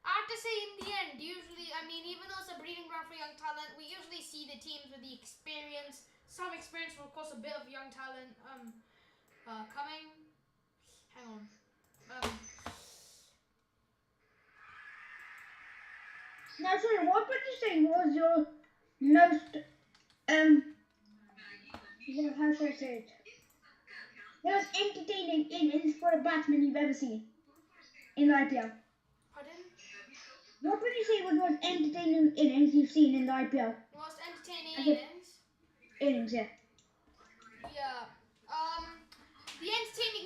I have to say, in the end, usually, I mean, even though it's a breeding ground for young talent, we usually see the teams with the experience, some experience, of course, a bit of young talent coming. Hang on. Now, sorry, what would you say was your most, how should I say it? Most entertaining innings for a batsman you've ever seen in the IPL? Pardon? What would you say was the most entertaining innings you've seen in the IPL? Most entertaining innings? Innings, yeah. Yeah. The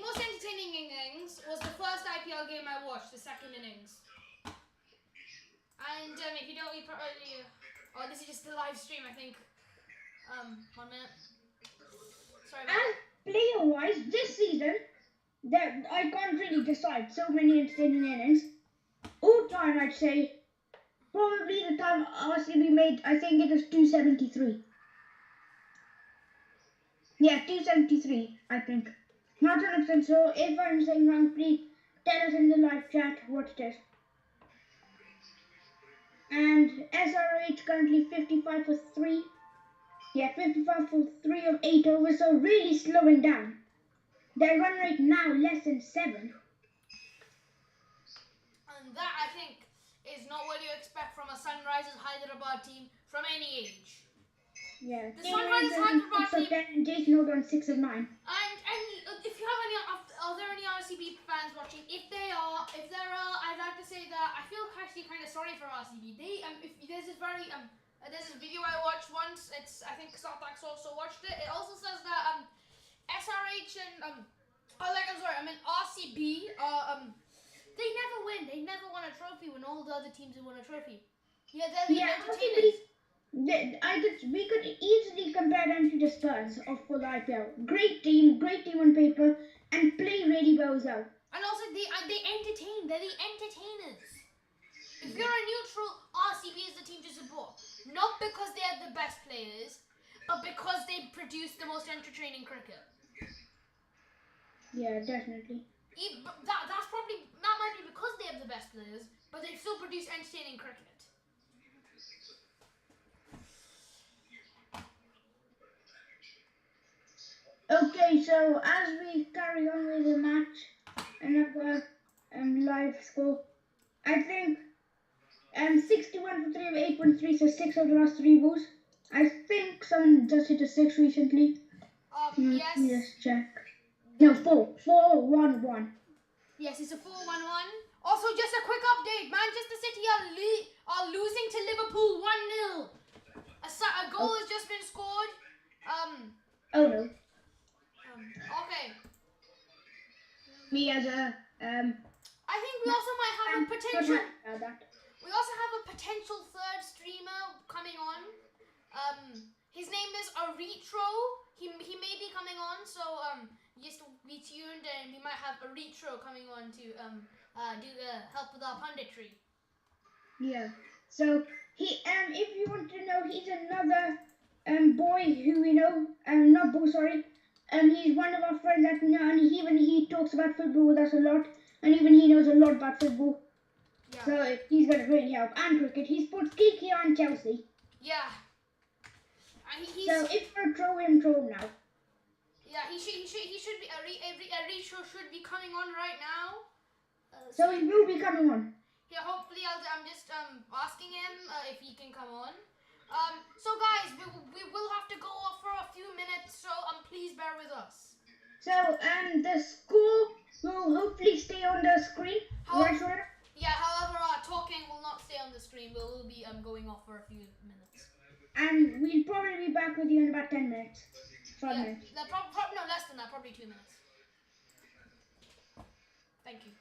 most entertaining innings was the first IPL game I watched, the second innings. And if you don't, this is just the live stream, I think. 1 minute. Sorry about that. And player-wise, this season, I can't really decide. So many entertaining innings. All time, I'd say, probably the time RCB made, I think it was 273. Yeah, 273, I think. Not 100%, so if I'm saying wrong, please tell us in the live chat what it is. And SRH currently 55 for 3. Yeah, 55 for 3 of 8 overs, so really slowing down. Their run rate now less than 7. And that, I think, is not what you expect from a Sunrisers Hyderabad team from any age. Yeah. The Sunrisers Hyderabad team. And Jason Oda on 6 of 9. And if you have are there any RCB fans watching? If there are, I'd like to say that I feel actually kind of sorry for RCB. There's this video I watched once. I think Sartax also watched it. It also says that SRH and RCB they never win. They never won a trophy when all the other teams have won a trophy. Yeah, they're the entertainers. We could easily compare them to the Spurs of full IPL. Great team on paper, and play really well as well. And also they entertain. They're the entertainers. If you're a neutral, RCB is the team to support. Not because they have the best players, but because they produce the most entertaining cricket. Yeah, definitely. That might be because they have the best players, but they still produce entertaining cricket. Okay, so as we carry on with the match, another live score. I think 61 for 3 of 8.3, so 6 of the last 3 balls. I think someone just hit a 6 recently. Yes. Let me just check. No, 4. 4-1-1. Yes, it's a 4-1-1. Also, just a quick update. Manchester City are losing to Liverpool 1-0. A goal has just been scored. Oh no. Okay. Me as a I think we also might have a potential. that. We also have a potential third streamer coming on. His name is Aretro. He may be coming on, so just be tuned, and we might have Aretro coming on to do help with our punditry. Yeah. So he if you want to know, he's another boy who we know. Not boy, sorry. He's one of our friends that we know, and he talks about football with us a lot, and even he knows a lot about football. Yeah. So he's gonna really help. And cricket. He supports KKR and Chelsea. Yeah. And he's, so if we're throw him now. Yeah, he should be Aretro should be coming on right now. So he will be coming on. Yeah, hopefully I'm just asking him if he can come on. So guys, we will have to go off for a few minutes, so please bear with us. So the score will hopefully stay on the screen. Yeah, however, our talking will not stay on the screen. We'll be going off for a few minutes. And we'll probably be back with you in about 10 minutes. 5 minutes. No, less than that, probably 2 minutes. Thank you.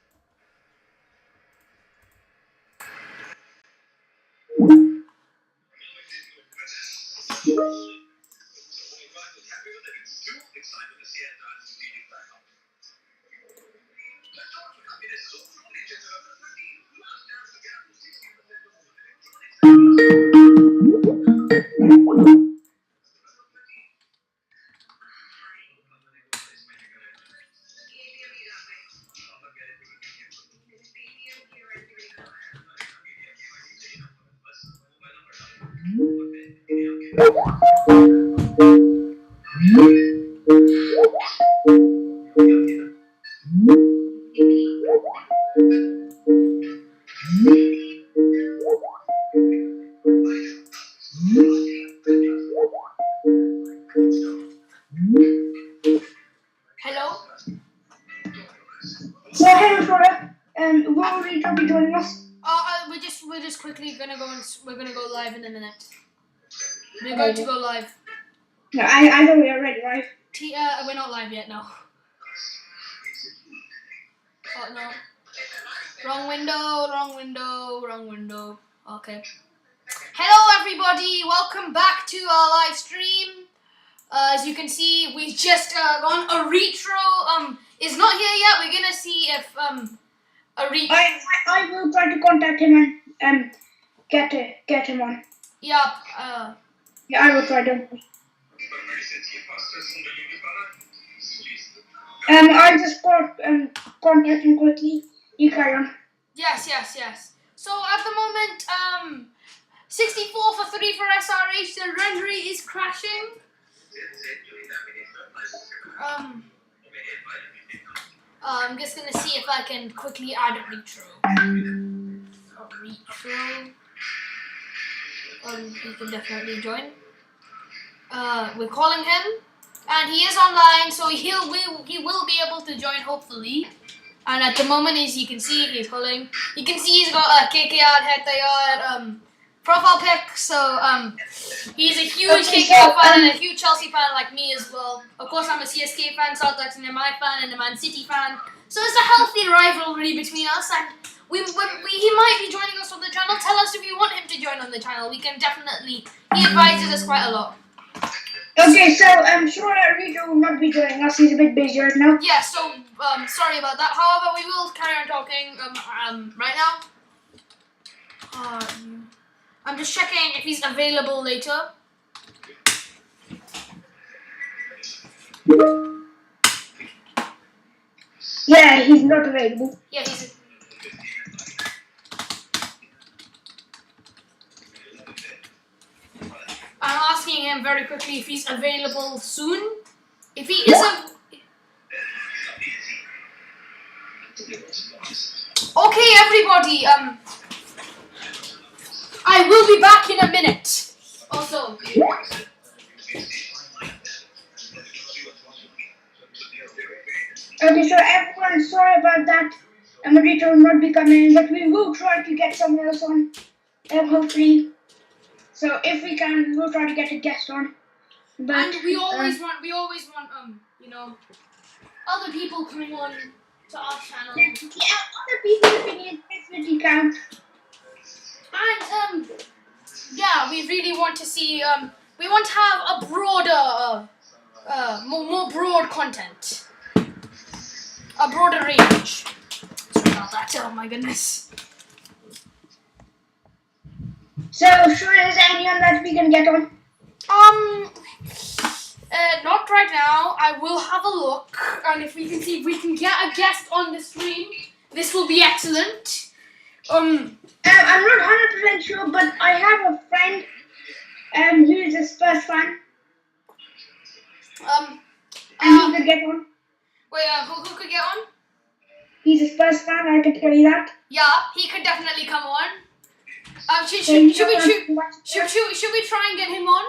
Hello. So hello, Flora. Will Rita be joining us? We're just quickly gonna go and we're gonna go live in a minute. We're going to go live. No, I know we are ready, right? We're not live yet, no. Oh no. Wrong window. Okay. Hello everybody, welcome back to our live stream. As you can see, we just gone. Aretro is not here yet. We're gonna see if Aretro. I will try to contact him and get him on. Yeah. Yeah, I will try to. I just got contact him quickly. You carry on. Yes. So at the moment, 64 for 3 for SRH. The run rate is crashing. I'm just gonna see if I can quickly add a retro. He can definitely join. We're calling him, and he is online, so he will be able to join hopefully. And at the moment, as you can see, he's calling. You can see he's got a KKR head profile pic, so he's a huge KKR fan and a huge Chelsea fan like me as well. Of course, I'm a CSK fan, South African fan, and a Man City fan. So it's a healthy rivalry between us, and he might be joining us on the channel. Tell us if you want him to join on the channel. We can definitely. He advises us quite a lot. Okay, so I'm sure that Rito will not be joining us. He's a bit busy right now. Yeah, so sorry about that. However, we will carry on talking right now. I'm just checking if he's available later. Yeah, he's not available. Yeah, he's. I'm asking him very quickly if he's available soon. If he isn't. everybody, I will be back in a minute. Also, Okay, so everyone, sorry about that. Moderator will not be coming in, but we will try to get someone else on. Hopefully. So if we can, we'll try to get a guest on. But and we always want, you know, other people coming on to our channel. yeah, other people's opinions definitely count. And yeah, we really want to see. We want to have a broader, more broad content, a broader range. Sorry about that. Oh my goodness. So, sure, is there anyone that we can get on? Not right now. I will have a look, and if we can see if we can get a guest on the stream, this will be excellent. I'm not 100% sure, but I have a friend who is a Spurs fan. And he could get on. Wait, who could get on? He's a Spurs fan, I can tell you that. Yeah, he could definitely come on. Should we try and get him on?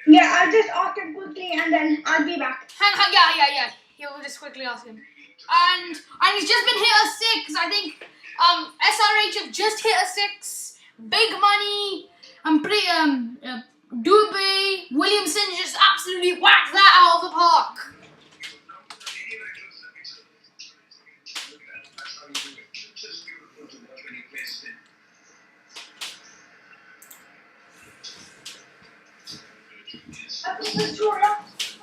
Yeah, I'll just ask him quickly and then I'll be back. Hang, yeah. He'll just quickly ask him. And he's just been hit a 6. I think SRH have just hit a 6. Big money. Dubé, Williamson just absolutely whacked that out of the park.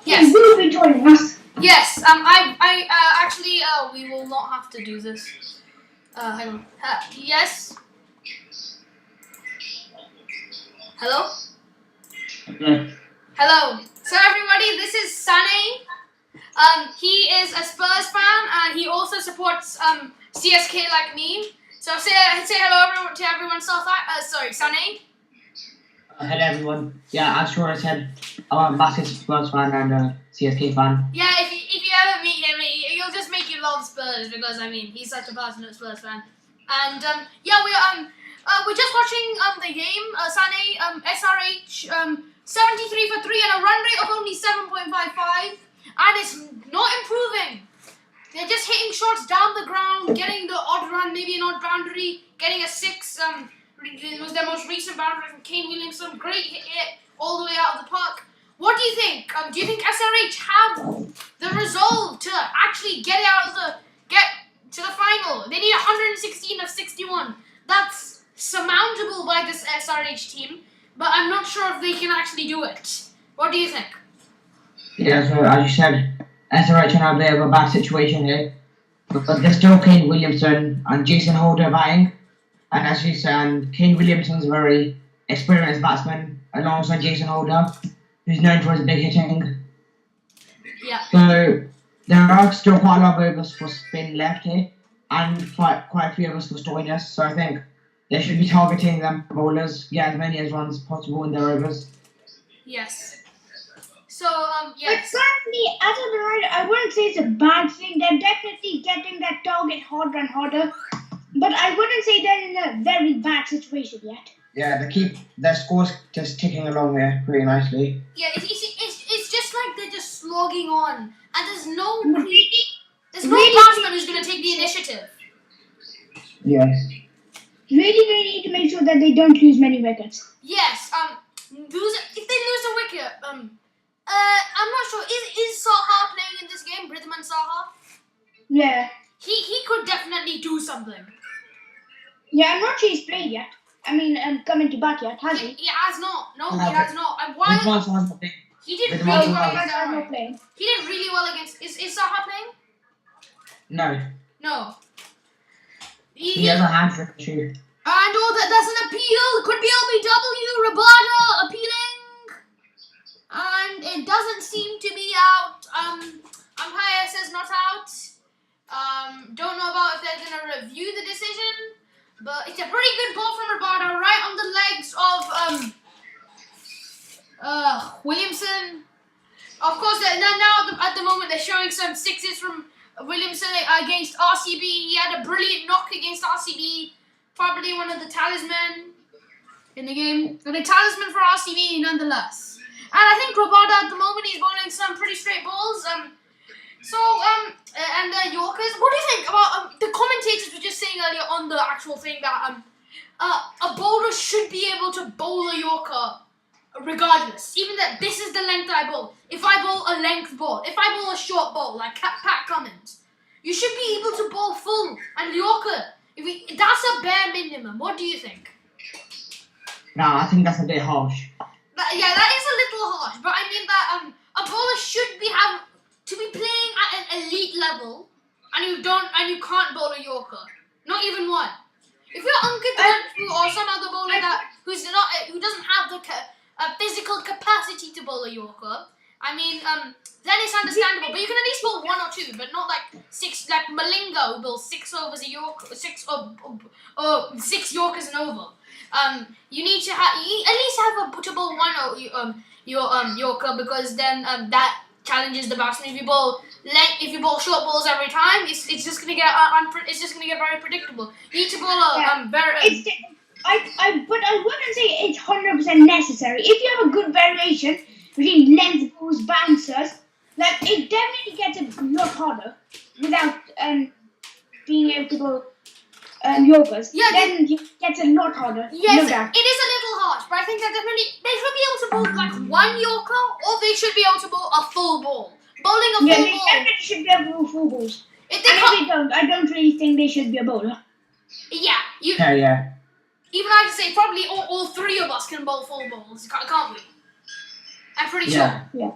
Yes. He will be joining us. Yes. Actually, we will not have to do this. Hang on. Yes. Hello. Hello. So everybody, this is Sunny. He is a Spurs fan, and he also supports CSK like me. So say hello to everyone. Sunny. Hello everyone. Yeah, as sure I said, I'm a massive Spurs fan and a CSK fan. Yeah, if you ever meet him, he'll just make you love Spurs because he's such a passionate Spurs fan. And yeah, we're just watching the game. Sunny, SRH 73 for 3 and a run rate of only 7.55, and it's not improving. They're just hitting shots down the ground, getting the odd run, maybe an odd boundary, getting a 6. It was their most recent boundary from Kane Williamson. Great hit all the way out of the park. What do you think? Do you think SRH have the resolve to actually get to the final? They need 116 of 61. That's surmountable by this SRH team, but I'm not sure if they can actually do it. What do you think? Yeah, so as you said, SRH are in a bit of a bad situation here, but there's still Kane Williamson and Jason Holder batting. And as you said, Kane Williamson's a very experienced batsman alongside Jason Holder, who's known for his big hitting. Yeah. So there are still quite a lot of overs for spin left here, and quite a few overs for Stoinis. So I think they should be targeting them bowlers, get as many as runs as possible in their overs. Yes. So yes. But currently, as of the right, I wouldn't say it's a bad thing. They're definitely getting that target harder and harder. But I wouldn't say they're in a very bad situation yet. Yeah, they keep their scores just ticking along there pretty nicely. Yeah, it's just like they're just slogging on, and there's no batsman who's going to take the initiative. Yes. Really, they need to make sure that they don't lose many wickets. Yes. If they lose a wicket, I'm not sure. Is Saha playing in this game? Bridman Saha? Yeah. He could definitely do something. Yeah, I'm not sure he's played yet. I mean, coming to bat yet, has he? He has not. No, he has not. And why? He did really well against SRH. He did really well against. Is Saha playing? No. No. He has a hamstring issue. And that's an appeal. Could be LBW. Rabada appealing. And it doesn't seem to be out. Umpire says not out. Don't know about if they're gonna review the decision. But it's a pretty good ball from Rabada, right on the legs of Williamson. Of course, now at the moment they're showing some 6s from Williamson against RCB. He had a brilliant knock against RCB. Probably one of the talisman in the game. But a talisman for RCB nonetheless. And I think Rabada at the moment he's bowling some pretty straight balls. And the Yorkers. What do you think about the commentators were just saying earlier on the actual thing that a bowler should be able to bowl a Yorker regardless. Even that this is the length I bowl. If I bowl a length ball, if I bowl a short ball like Pat Cummins, you should be able to bowl full and Yorker. That's a bare minimum. What do you think? No, I think that's a bit harsh. That is a little harsh. But I mean that a bowler should have to be playing at an elite level, and you can't bowl a Yorker. Not even one. If you're Ankit or some other bowler who doesn't have the physical capacity to bowl a Yorker, I mean, then it's understandable. But you can at least bowl one or two, but not like six. Like Malinga who bowls 6 overs a Yorker, 6 Yorkers an over. You need to at least have a to bowl one Yorker, because then that challenges the batsman. If you bowl short balls every time, it's just gonna get very predictable. You need to bowl a very. But I wouldn't say it's 100% necessary. If you have a good variation between length balls, bouncers, like it definitely gets a lot harder without being able to bowl Yorkers. Yeah, then it gets a lot harder. Yes, no doubt. it is a little harsh, but I think that definitely they should be able to bowl like one Yorker, or they should be able to bowl a full ball. Bowling a full they ball. definitely should be able to bowl full balls. If they don't, I don't really think they should be a bowler. Yeah, Yeah. Even I can say probably all 3 of us can bowl full balls, can't we? I'm pretty sure. Yeah.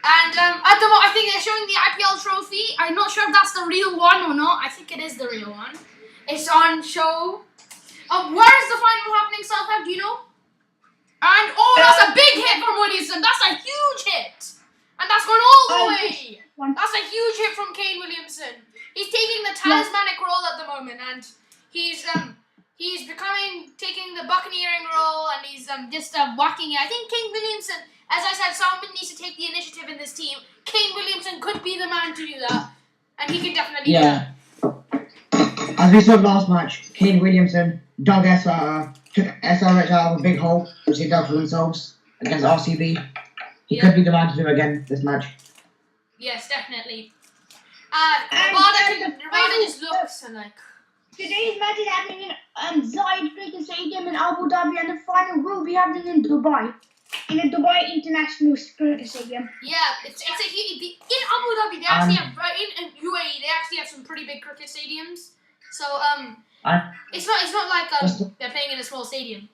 And at the moment, I think they're showing the IPL trophy. I'm not sure if that's the real one or not. I think it is the real one. It's on show. Where is the final happening, Southam? Do you know? And that's a big hit from Williamson. That's a huge hit. And that's gone all the way. That's a huge hit from Kane Williamson. He's taking the talismanic role at the moment, and he's taking the buccaneering role, and he's just whacking it. I think Kane Williamson, as I said, someone needs to take the initiative in this team. Kane Williamson could be the man to do that, and he can definitely do that. As we saw last match, Kane Williamson dug took SRH out of a big hole, which they dug for themselves against RCB. He could be the man to do again this match. Yes, definitely. Rabada just looks and like. Today's match is happening in Zayed Cricket Stadium in Abu Dhabi, and the final will be happening in Dubai, in the Dubai International Cricket Stadium. Yeah, it's a in Abu Dhabi. They actually have in UAE. They actually have some pretty big cricket stadiums. So it's not like they're playing in a small stadium.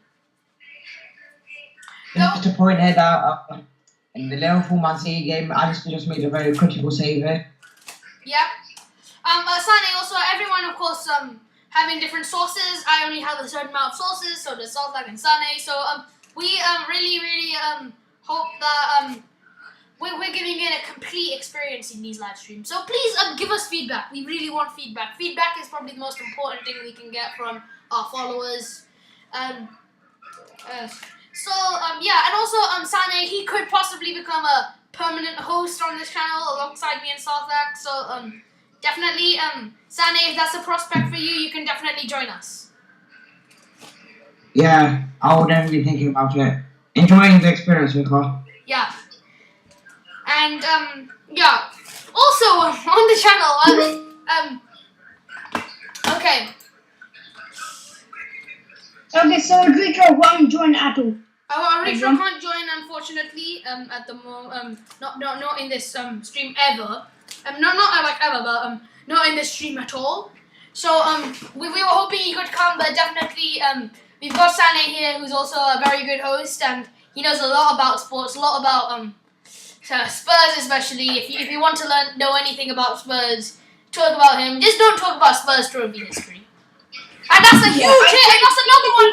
Just to point out that in the Liverpool Man City game, Alisson just made a very critical save here. Yeah. Sane also, everyone of course having different sources. I only have a certain amount of sources, so does Saltak and Sane. So we really hope that we're giving it a complete experience in these live streams. So please give us feedback. We really want feedback. Feedback is probably the most important thing we can get from our followers. And also Sane, he could possibly become a permanent host on this channel alongside me and Saltak. So definitely, Sane, if that's a prospect for you, you can definitely join us. Yeah, I will definitely be thinking about it. Enjoying the experience with her. Yeah. And, also on the channel, okay. Okay, so Ritra won't join at all. Ritra can't join, unfortunately, at the moment, not in this stream ever. Not like ever, but not in this stream at all. So we were hoping he could come, but definitely we've got Sane here, who's also a very good host, and he knows a lot about sports, a lot about Spurs especially. If you want to know anything about Spurs, talk about him. Just don't talk about Spurs trophy history. And that's a huge hit, and that's another one.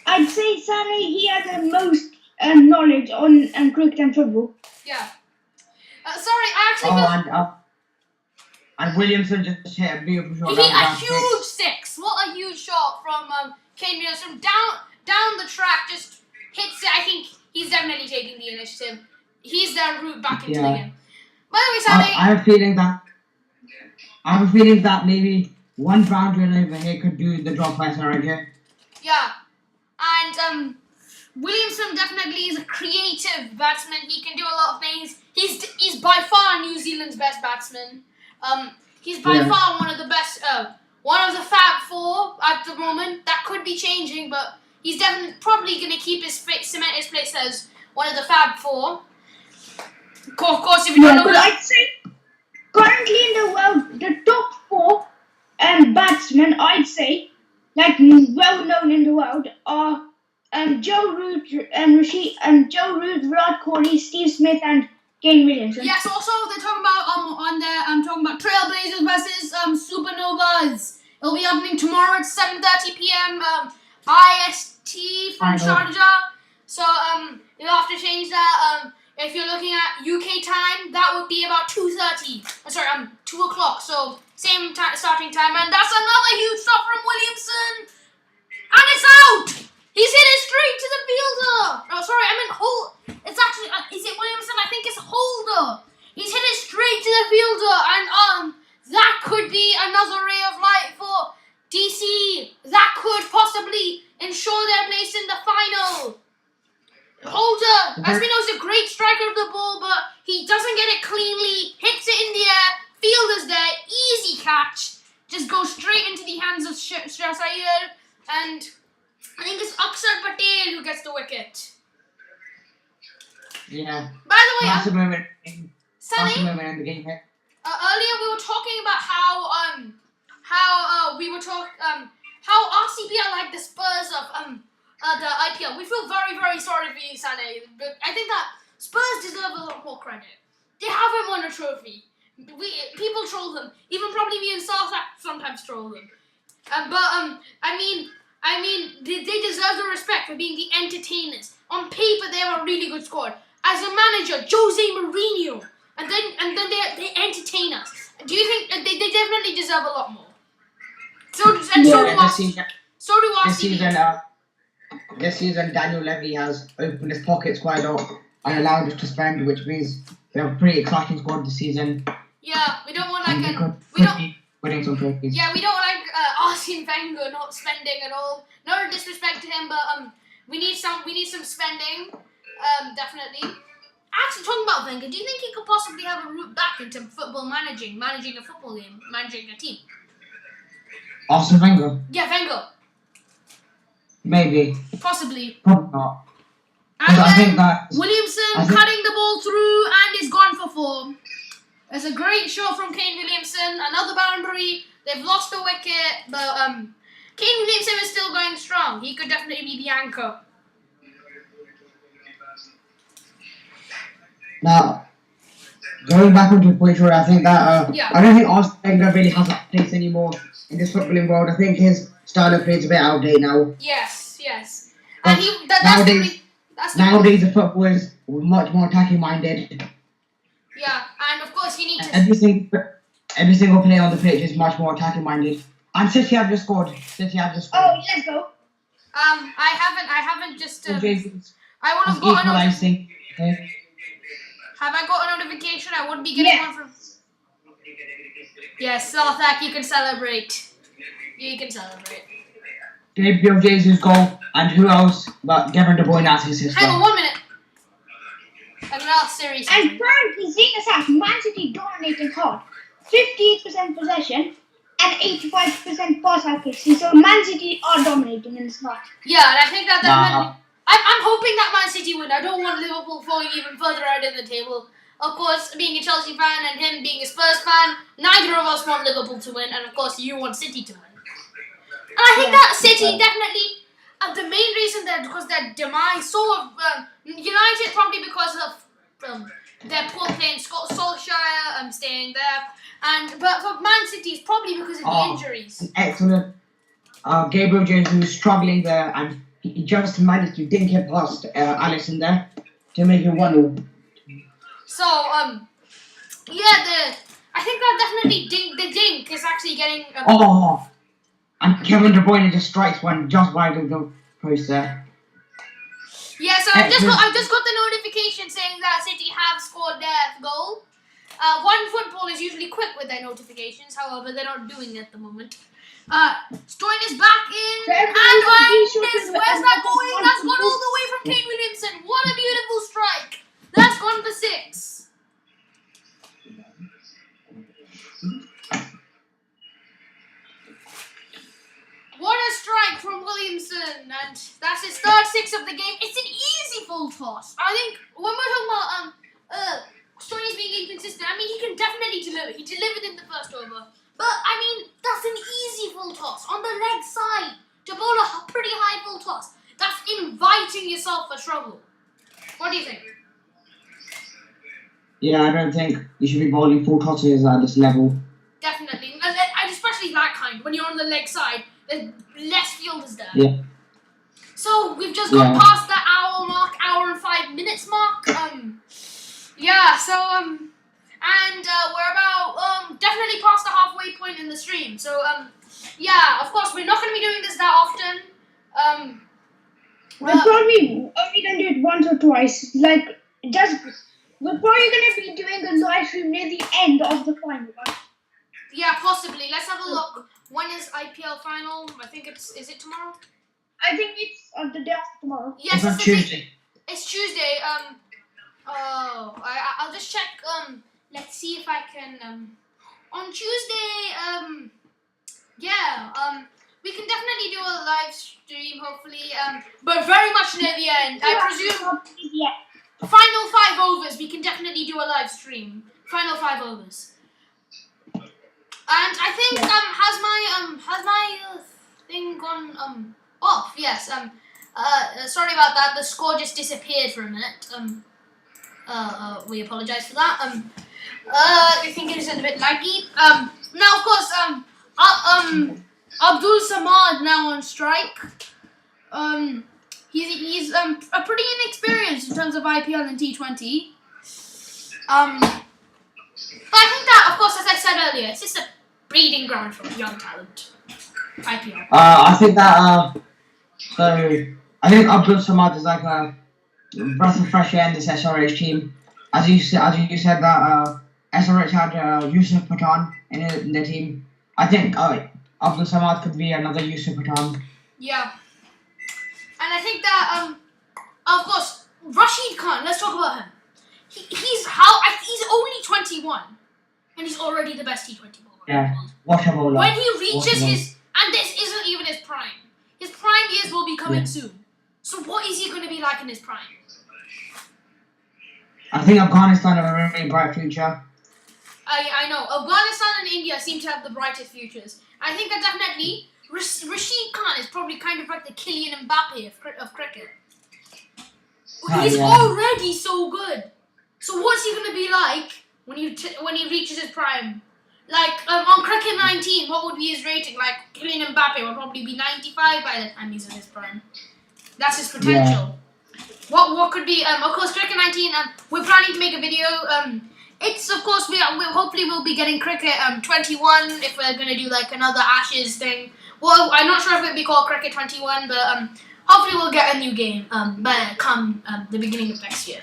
I'd say Sane, he has the most knowledge on cricket and football. Yeah. Sorry, I actually and Williamson just hit a beautiful shot. He hit a huge six. What a huge shot from Kane Williamson down the track. Just hits it. I think he's definitely taking the initiative. He's their route back into the game. By the way, Sammy. I have a feeling that maybe one boundary over here could do the job for SRH here. Yeah, and Williamson definitely is a creative batsman. He can do a lot of things. He's by far New Zealand's best batsman. He's by far one of the best. One of the Fab Four at the moment. That could be changing, but he's definitely probably going to keep cement his place as one of the Fab Four. Of course, if you don't know but I'd say currently in the world, the top 4 batsmen, I'd say, like well known in the world, are Joe Root and Virat Kohli, Steve Smith, and Kane Williamson. Yes, also they're talking about on there. I'm talking about Trailblazers versus Supernovas. It'll be happening tomorrow at 7:30 p.m. IST from Sharjah. So you'll have to change that. If you're looking at UK time, that would be about 2:30. 2 o'clock. So same starting time, and that's another huge shot from Williamson, and it's out. He's hit it straight to the fielder. Oh, sorry, I meant It's actually is it Williamson? I think it's Holder. He's hit it straight to the fielder, and that could be another ray of light for DC. That could possibly ensure their place in the final. Holder, as we know, is a great striker of the ball, but he doesn't get it cleanly, hits it in the air, fielder's there, easy catch, just goes straight into the hands of Shahzad, and I think it's Akshar Patel who gets the wicket. Yeah. By the way, Massive moment. Sunny, Massive moment in the game here. earlier we were talking about how RCB are like the Spurs of the IPL. We feel very, very sorry for you, Sane. But I think that Spurs deserve a lot more credit. They haven't won a trophy. People troll them. Even probably me and Sarthak sometimes troll them. I mean, they deserve the respect for being the entertainers. On paper, they have a really good squad. As a manager, Jose Mourinho, and then they entertain us. Do you think they definitely deserve a lot more? So do RCB. This season, Daniel Levy has opened his pockets quite a lot and allowed us to spend, which means we have a pretty exciting squad this season. Yeah, we don't want winning some trophies. Yeah, we don't like Arsene Wenger not spending at all. No disrespect to him, but we need some spending. Definitely. Actually, talking about Wenger, do you think he could possibly have a route back into football managing a football game, managing a team? Arsene Wenger? Yeah, Wenger. Maybe. Possibly. Probably not. And I think that Williamson cutting the ball through and is gone for 4. It's a great shot from Kane Williamson. Another boundary. They've lost the wicket, but Kane Williamson is still going strong. He could definitely be the anchor. Now, going back onto the point where I think that I don't think Arsene Wenger really has that place anymore in this footballing world. I think his style of play is a bit outdated now. Yes. And nowadays the football is much more attacking minded. Yeah, and of course you need to. Every single player on the pitch is much more attacking minded. And City have just scored. Oh, let's go. I haven't just. I would have got a notification. Have I got a notification? I wouldn't be getting one from. Yes, Sarthak, you can celebrate. You can celebrate. Gabriel Jesus' goal, and who else but Kevin De Bruyne as his sister. Hang on 1 minute. I'm gonna ask Siri something. And currently, seeing as that, Man City dominating hard. 58% possession and 85% pass accuracy. So Man City are dominating in this match. Yeah, and I think that definitely. I'm hoping that Man City win. I don't want Liverpool falling even further out in the table. Of course, being a Chelsea fan and him being a Spurs fan, neither of us want Liverpool to win, and of course you want City to win. And I think that City definitely, the main reason that because their demise, United probably because of their poor play in Solskjaer staying there, but for Man City it's probably because of the injuries. Excellent. Gabriel Jesus was struggling there, and he just managed to dink it past Alisson there to make it 1-0. So I think that definitely the dink is actually getting. And Kevin De Bruyne just strikes one just wide of the post there. Yeah, so I've just got the notification saying that City have scored their goal. One Football is usually quick with their notifications. However, they're not doing it at the moment. Stoin is back in, So and everyone be sure Vines, to where's that going? one That's gone people. all the way from Kane Williamson. What a beautiful strike. That's gone for 6. What a strike from Williamson, and that's his third 6 of the game. It's an easy full toss. I think when we're talking about Stoin is being inconsistent, I mean, he can definitely deliver. He delivered in the first over. But, I mean, that's an easy full toss on the leg side. To bowl a pretty high full toss. That's inviting yourself for trouble. What do you think? Yeah, I don't think you should be bowling full tosses at this level. Definitely. And especially that kind. When you're on the leg side, there's less fielders there. Yeah. So, we've just gone past that hour mark, hour and 5 minutes mark. Yeah, so, and we're about definitely past the halfway point in the stream. So yeah, of course we're not going to be doing this that often. We're probably only gonna do it once or twice. Like we're probably gonna be doing a live stream near the end of the final. Yeah, possibly. Let's have a look. When is IPL final? I think is it tomorrow? I think it's on the day after tomorrow. Yes, It's on Tuesday. It's Tuesday. I'll just check. Let's see if I can. On Tuesday. We can definitely do a live stream, hopefully. But very much near the end. I presume. Yeah. Final 5 overs. We can definitely do a live stream. Final 5 overs. And I think has my thing gone off? Yes. Sorry about that. The score just disappeared for a minute. We apologize for that. I think it is a bit laggy. Now, of course, Abdul Samad now on strike. He's a pretty inexperienced in terms of IPL and T20. But I think that, of course, as I said earlier, it's just a breeding ground for young talent. IPL. I think that I think Abdul Samad is like a breath of fresh air in this SRH team. As you said that SRH had Yusuf Pathan in the team. I think Abdul Samad could be another Yusuf Pathan. Yeah. And I think that of course Rashid Khan, let's talk about him. He's only 21 and he's already the best T20 bowler in the Yeah. world. What a bowler. When he reaches and this isn't even his prime. His prime years will be coming soon. So what is he going to be like in his prime? I think Afghanistan have a very, very bright future. I know. Afghanistan and India seem to have the brightest futures. I think that definitely Rashid Khan is probably kind of like the Kylian Mbappe of cricket. He's already so good. So what's he going to be like when he reaches his prime? Like on Cricket 19, what would be his rating? Like Kylian Mbappe would probably be 95 by the time he's in his prime. That's his potential. What could be? Of course, Cricket 19. We're planning to make a video. It's of course hopefully we'll be getting Cricket 21 if we're gonna do like another Ashes thing. Well, I'm not sure if it'll be called Cricket 21, but hopefully we'll get a new game come the beginning of next year.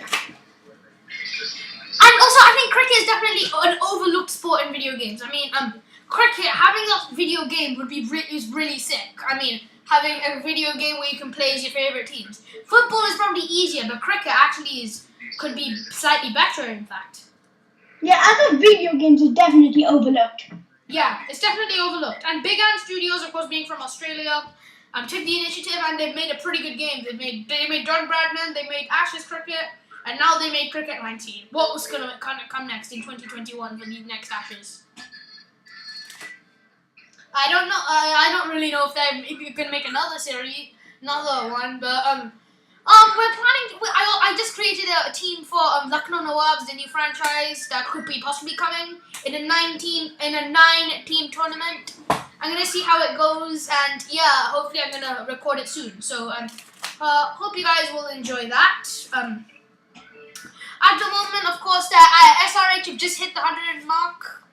And also, I think cricket is definitely an overlooked sport in video games. I mean, cricket, having a video game is really sick. I mean, having a video game where you can play as your favorite teams. Football is probably easier, but cricket actually could be slightly better, in fact. Yeah, as a video games, it's definitely overlooked. Yeah, it's definitely overlooked. And Big Ant Studios, of course, being from Australia, took the initiative and they've made a pretty good game. They made John Bradman, they made Ashes Cricket, and now they made Cricket 19. What was going to come next in 2021 for the next Ashes? I don't know. I don't really know if you're going to make another one, but we're planning. I just created a team for Lucknow Nawabs, the new franchise that could be possibly coming in a 9-team tournament. I'm gonna see how it goes, and yeah, hopefully I'm gonna record it soon. So hope you guys will enjoy that. At the moment, of course, the SRH have just hit the 100 mark.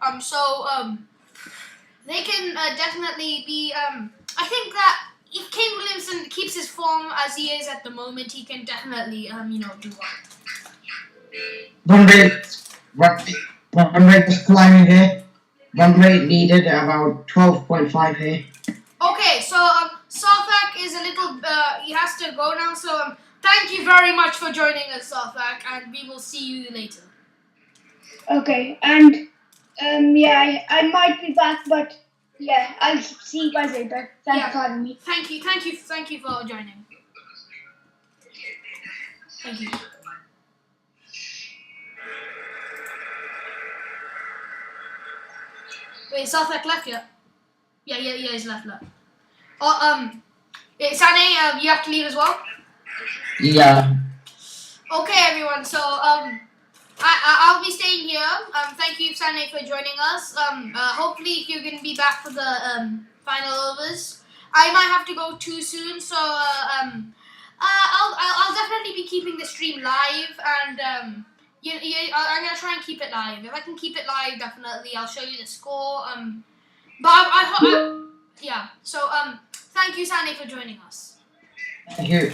They can definitely be. I think that if Kane Williamson keeps his form as he is at the moment, he can definitely do well. Run rate was climbing here. Run rate needed about 12.5 here. Okay, so Sarthak is a little. He has to go now. So thank you very much for joining us, Sarthak, and we will see you later. Okay, and yeah, I might be back, but yeah, I'll see you guys later. Thanks for having me. Thank you for joining. Thank you. Wait, Sarthak left yet? Yeah, he's left. Oh, Sane, you have to leave as well. Yeah. Okay, everyone. So I'll be staying here. Thank you, Sane, for joining us. Hopefully you can be back for the final overs. I might have to go too soon, so I'll definitely be keeping the stream live, and I'm gonna try and keep it live. If I can keep it live, definitely I'll show you the score. But yeah. So thank you, Sane, for joining us. Thank you.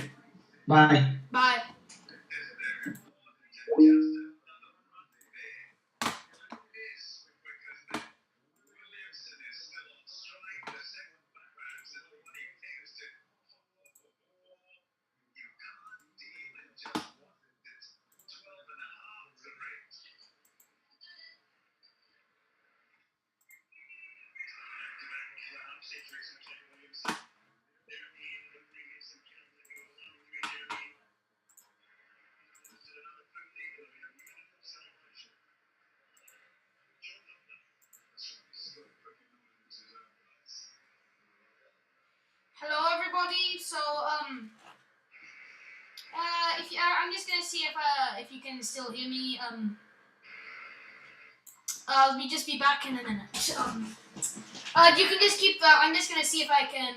Bye. Bye. Hello, everybody. So I'm just gonna see if you can still hear me. I'll just be back in a minute. You can just keep. I'm just gonna see if I can,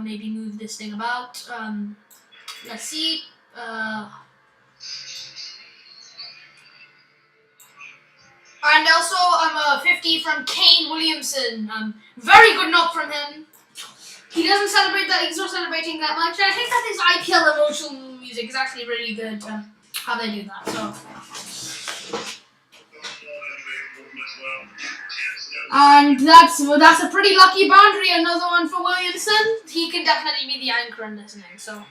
maybe move this thing about. Let's see. And also, 50 from Kane Williamson. Very good knock from him. He doesn't celebrate that. He's not celebrating that much. And I think that his IPL emotional music is actually really good. How they do that. So. And that's a pretty lucky boundary. Another one for Williamson. He can definitely be the anchor in this inning. So,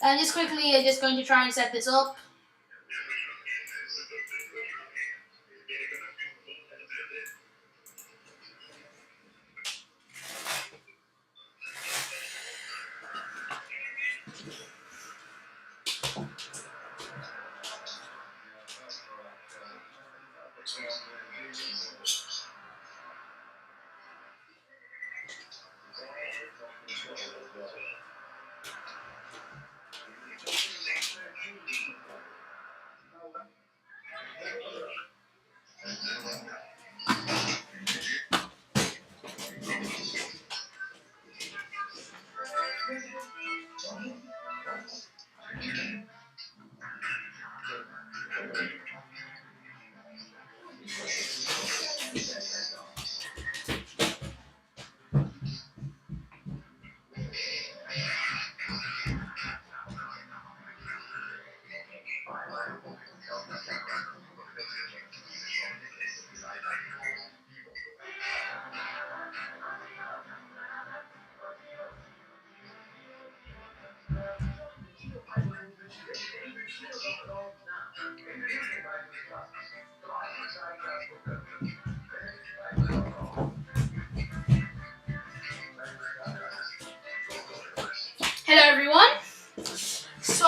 and just quickly, I'm just going to try and set this up. Hello, everyone. So,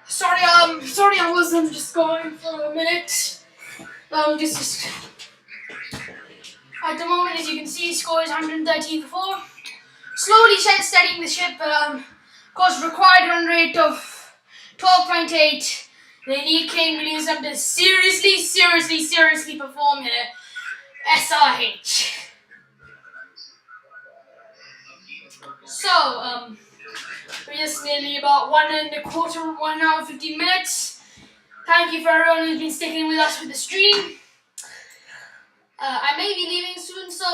sorry, I wasn't just going for a minute. Just at the moment, as you can see, score is 130 for 4. Slowly steadying the ship. Of course, required run rate of 12.8. They need Kane Williamson to seriously perform here. SRH. So, we're just nearly about 1 hour, 15 minutes. Thank you for everyone who's been sticking with us with the stream. I may be leaving soon, so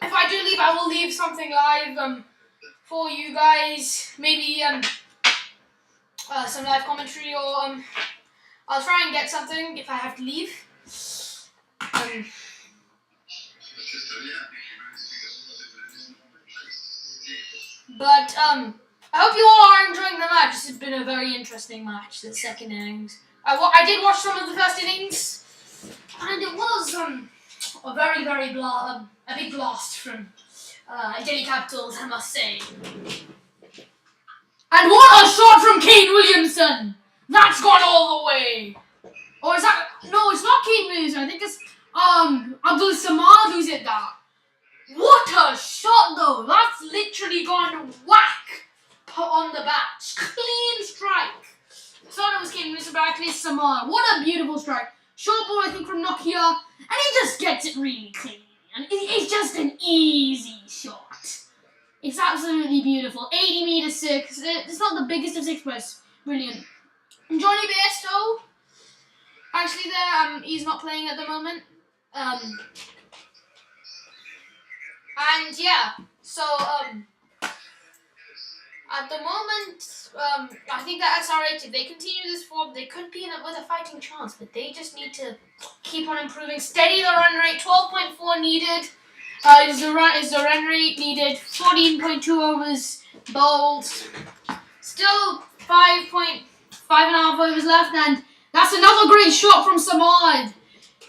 if I do leave, I will leave something live for you guys. Maybe some live commentary, or I'll try and get something if I have to leave. But I hope you all are enjoying the match. This has been a very interesting match, the second innings. I did watch some of the first innings, and it was a very, very a big blast from Delhi Capitals, I must say. And what a shot from Kane Williamson! That's gone all the way. Or is that? No, it's not Kane Williamson. I think it's Abdul Samad who's hit that. What a shot though! That's literally gone whack on the bat. Clean strike. I thought it was Kane Williamson, but actually it's Samad. What a beautiful strike. Short ball, I think, from Nokia, and he just gets it really clean. And it's just an easy shot. It's absolutely beautiful. 80 meters six. It's not the biggest of six, but it's brilliant. And Johnny Bairstow, actually there, he's not playing at the moment. And yeah, so at the moment, I think that SRH, if they continue this form, they could be with a fighting chance, but they just need to keep on improving. Steady the run rate, 12.4 needed. Is the run rate needed? 14.2 overs bowled. Still 5.5 overs left, and that's another great shot from Samad.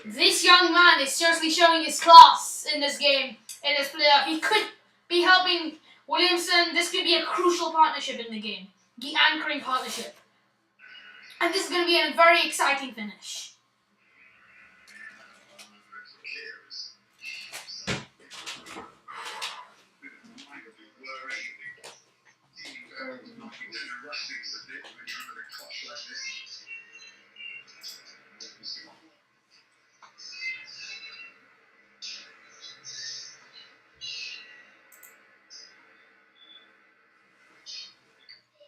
This young man is seriously showing his class in this game, in this playoff. He could be helping Williamson. This could be a crucial partnership in the game, the anchoring partnership, and this is going to be a very exciting finish.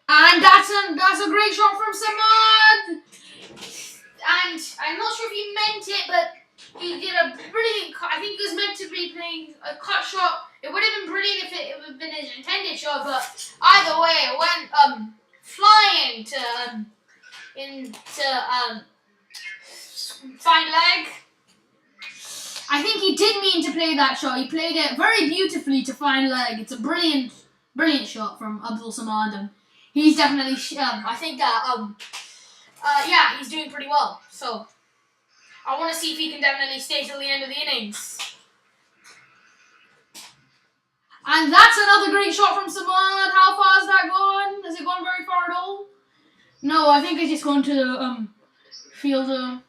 And that's a great shot from Samad. And I'm not sure if he meant it, but he did a brilliant cut. I think he was meant to be playing a cut shot. It would have been brilliant if it would have been his intended shot, but either way, it went flying into fine leg. I think he did mean to play that shot. He played it very beautifully to fine leg. It's a brilliant shot from Abdul Samad. He's definitely, I think that, yeah, he's doing pretty well. So, I want to see if he can definitely stay till the end of the innings. And that's another great shot from Samad. How far has that gone? Has it gone very far at all? No, I think it's just gone to the fielder.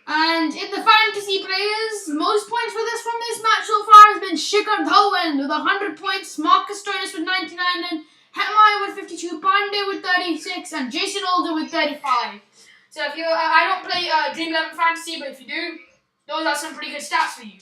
And in the fantasy players, most points from this match so far has been Shikhar Dhawan with 100 points, Marcus Stoinis with 99, and Hetmai with 52, Pandey with 36, and Jason Alder with 35. So if you, I don't play Dream 11 Fantasy, but if you do, those are some pretty good stats for you.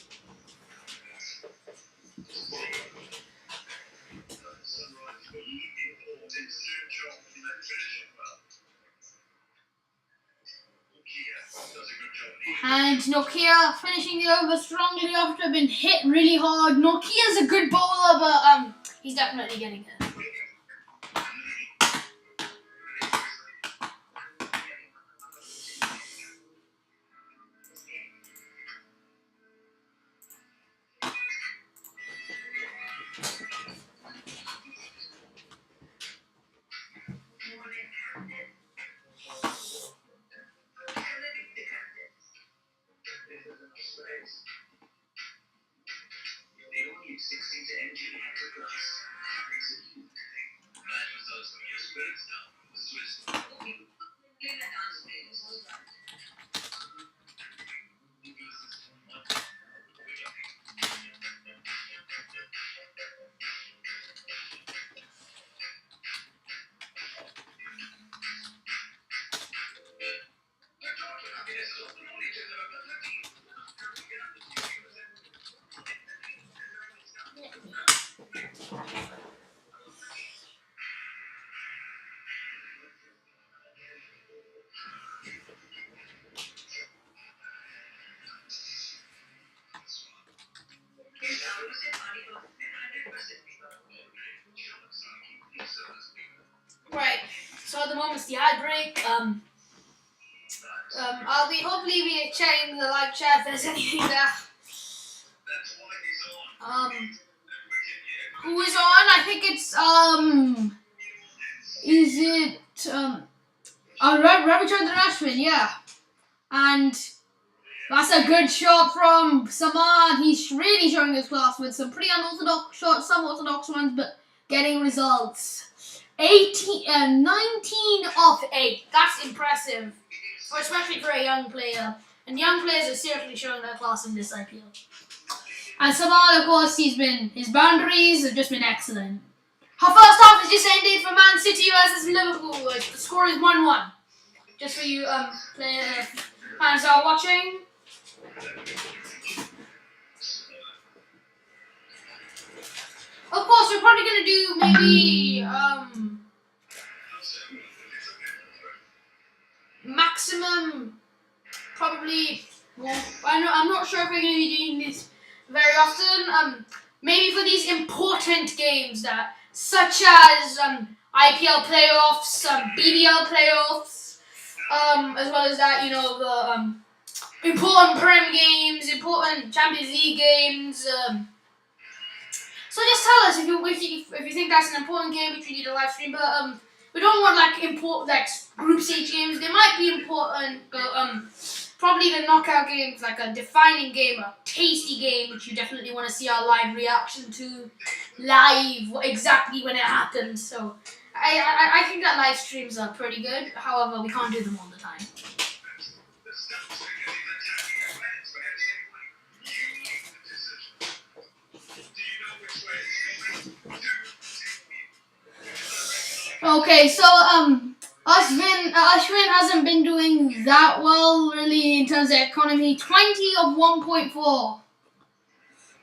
And Nokia finishing the over strongly after being hit really hard. Nokia's a good bowler, but he's definitely getting hit. So at the moment it's the ad break. I'll be hopefully be checking the live chat if there's anything there. Who is on? I think it's is it Ravichandran Ashwin, yeah. And that's a good shot from Samad. He's really showing his class with some pretty unorthodox shots, some orthodox ones, but getting results. 19 off 8. That's impressive, especially for a young player. And young players are seriously showing their class in this IPL. And Samad, of course, his boundaries have just been excellent. Our first half has just ended for Man City versus Liverpool. The score is 1-1. Just for you fans that are watching. Of course, we're probably going to do maybe maximum, probably, well, I'm not sure if we're going to be doing this very often. Maybe for these important games that, such as IPL playoffs, BBL playoffs, as well as that, the important Prem games, important Champions League games. So just tell us if you think that's an important game which we need a live stream. But we don't want important group stage games. They might be important, but probably the knockout games, like a defining game, a tasty game, which you definitely want to see our live reaction to, live exactly when it happens. So I think that live streams are pretty good. However, we can't do them all the time. Okay, so Ashwin hasn't been doing that well really in terms of economy. 20 of 1.4.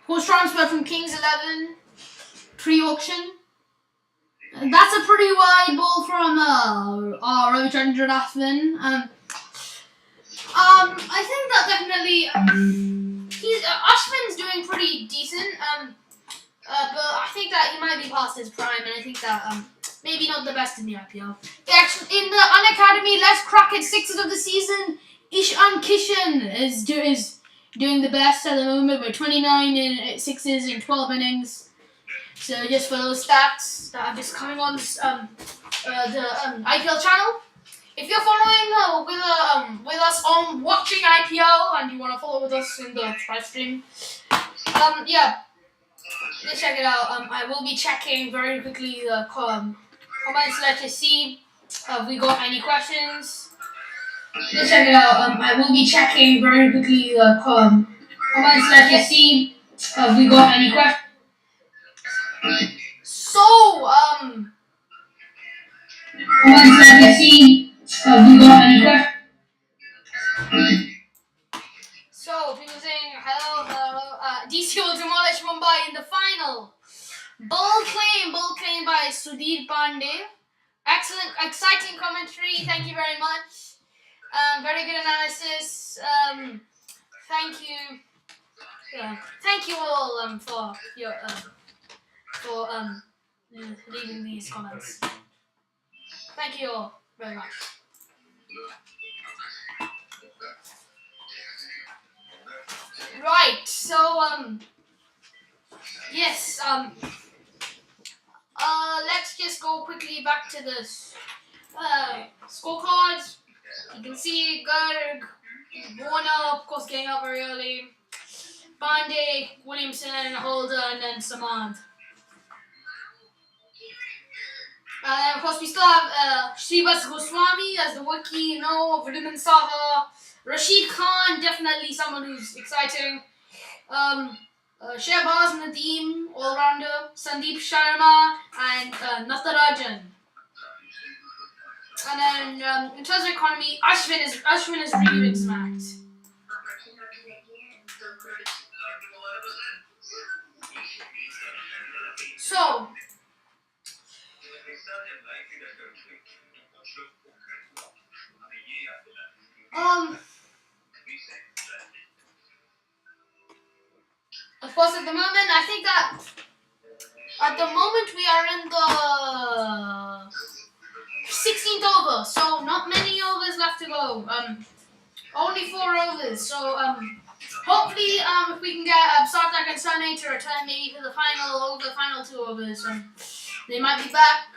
Was transferred from Kings 11 pre-auction. That's a pretty wide ball from Ravichandran Ashwin. I think that definitely Ashwin's doing pretty decent. But I think that he might be past his prime, and I think that maybe not the best in the IPL. Actually, in the Unacademy, let's crack it, sixes of the season. Ishan Kishan is doing the best at the moment with 29 in sixes in 12 innings. So just for those stats that are just coming on the IPL channel. If you're following with us on watching IPL and you want to follow with us in the live stream, yeah. Let's check it out. I will be checking very quickly the comments. Let's just see if we got any questions. Let's check it out. I will be checking very quickly the comments. Let's just see if we got any questions. So, comments. Let's just see if we got any questions. So, people saying hello. DC will demolish Mumbai in the final. Bold claim by Sudhir Pandey. Excellent, exciting commentary. Thank you very much. Very good analysis. Thank you. Thank you all for your leaving these comments. Thank you all very much. Right, so yes, let's just go quickly back to this scorecards. You can see Garg, Warner, of course, getting up very early. Pandey, Williamson, Holder, and then Samad. And of course, we still have Shrivas Goswami as the rookie, Vriddhiman Saha, Rashid Khan, definitely someone who's exciting. Shehbaz Nadeem, all-rounder, Sandeep Sharma, and Natarajan. And then in terms of economy, Ashwin has really been smacked. So, of course, at the moment, I think that at the moment we are in the 16th over, so not many overs left to go. Only 4 overs. So hopefully if we can get Sartak and Sane to return maybe for the final 2 overs. They might be back,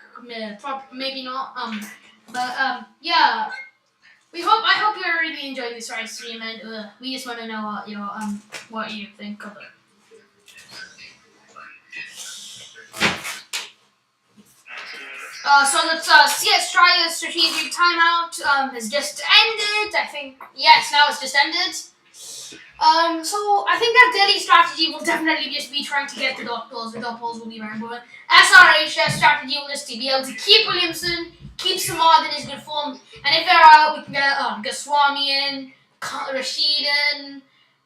maybe not. But yeah. I hope you're really enjoying this live stream, and we just want to know what you think of it. So the CS Trials strategic timeout has just ended. I think yes, now it's just ended. So I think that Delhi strategy will definitely just be trying to get the dot balls. The dot balls will be very important. SRH strategy will just be able to keep Williamson, keep Samad in his good form, and if they're out, we can get Goswami in,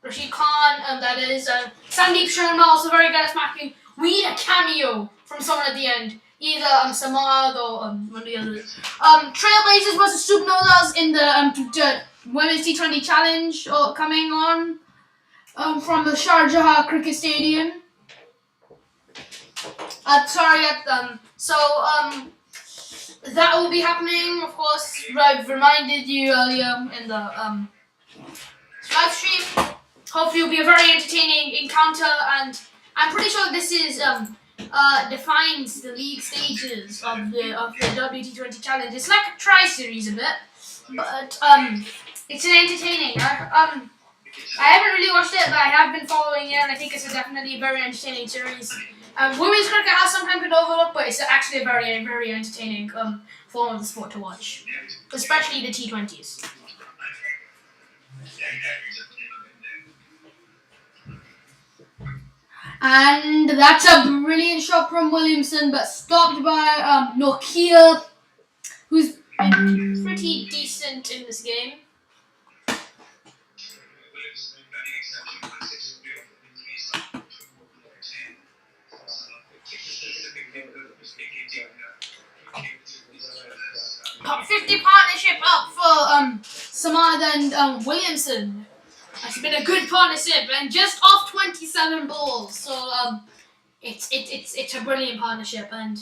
Rashid Khan, that is Sandeep Sharma, also very good at smacking. We need a cameo from someone at the end. Either Samad or one of the others. Trailblazers versus Subnodas in the Women's T20 Challenge coming on from the Sharjah Cricket Stadium. That will be happening, of course. I've reminded you earlier in the live stream. Hopefully, it'll be a very entertaining encounter, and I'm pretty sure this is defines the league stages of the WT20 Challenge. It's like a tri-series a bit, but it's an entertaining. I haven't really watched it, but I have been following it, and I think it's definitely a very entertaining series. Women's cricket has sometimes been overlooked, but it's actually a very, very entertaining form of the sport to watch, especially the T20s. And that's a brilliant shot from Williamson, but stopped by Nokia, who's been pretty decent in this game. Top 50 partnership up for Samad and Williamson. It's been a good partnership, and just off 27 balls. So it's a brilliant partnership, and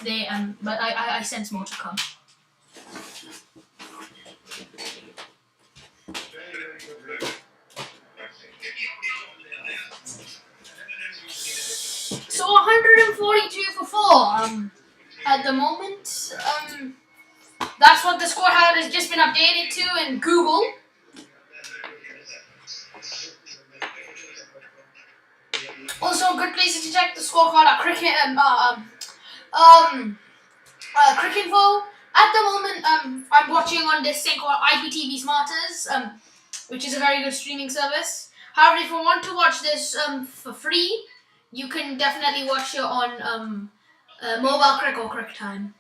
they but I sense more to come. So 142 for 4 at the moment. That's what the scorecard has just been updated to in Google. Also, good places to check the scorecard are Cricket and Cricinfo. At the moment, I'm watching on this thing called IPTV Smarters, which is a very good streaming service. However, if you want to watch this for free, you can definitely watch it on Mobile Cricket or Cricket Time.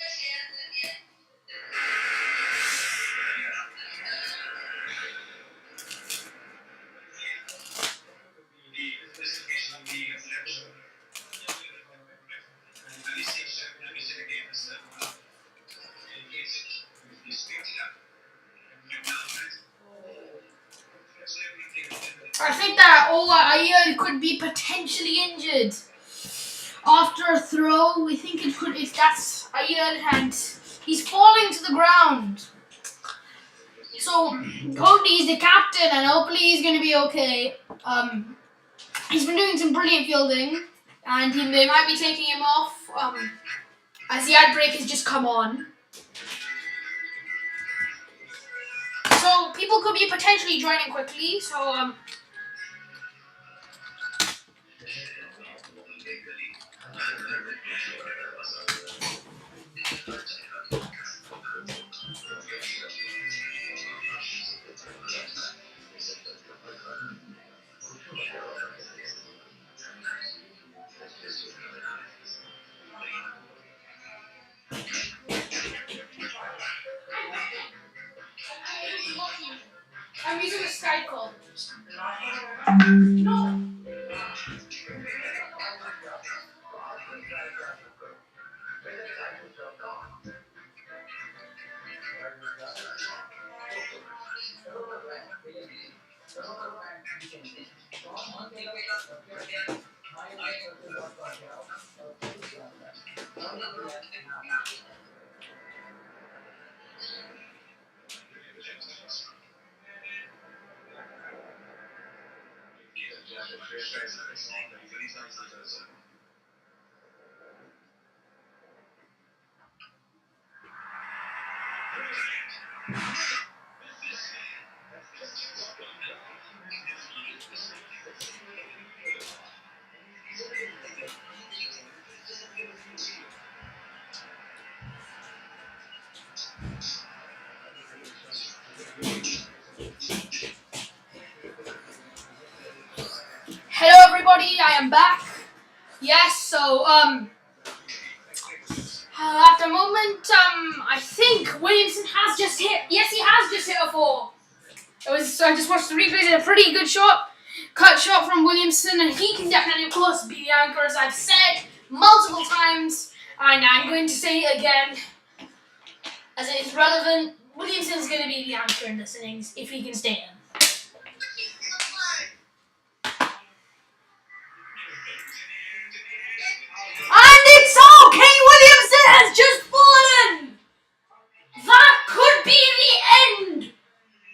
I think that Ayad could be potentially injured after a throw. We think it could. That's Ayad, and he's falling to the ground. So hopefully he's the captain, and hopefully he's going to be okay. He's been doing some brilliant fielding, and they might be taking him off as the ad break has just come on. So people could be potentially joining quickly. So I'm using a Skype call. No. Hello everybody, I am back. Yes, so at the moment, I think Williamson has just hit. Yes, he has just hit a 4. I just watched the replay. It's a pretty good shot, cut shot from Williamson, and he can definitely, of course, be the anchor, as I've said multiple times, and I'm going to say it again, as it is relevant. Williamson's going to be the anchor in this innings if he can stay in. And it's all Kane Williamson has just fallen! That could be the end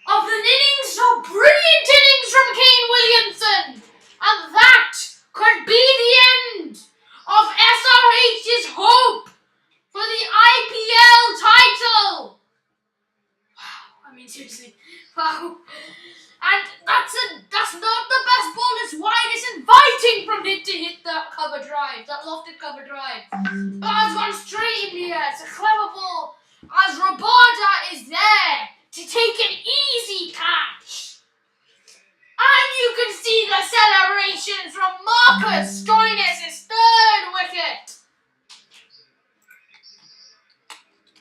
of an innings, so brilliant innings from Kane Williamson! And that could be the end of SRH's hope for the IPL title! Wow, I mean seriously, wow. And that's not the best ball, it's wide, it's inviting from hit to hit that cover drive, that lofted cover drive. But it's gone straight in the air, it's a clever ball, as Rabada is there to take an easy catch. And you can see the celebrations from Marcus Stoinis' third wicket.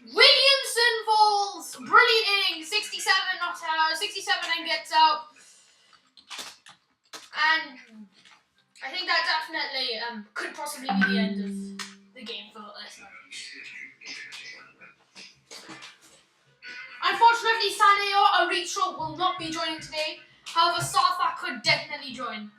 Williamson falls, brilliant innings, 67 not out, 67 and gets out. And I think that definitely could possibly be the end of the game for SRH. Unfortunately, Sane or Aritro will not be joining today. However, Safa could definitely join.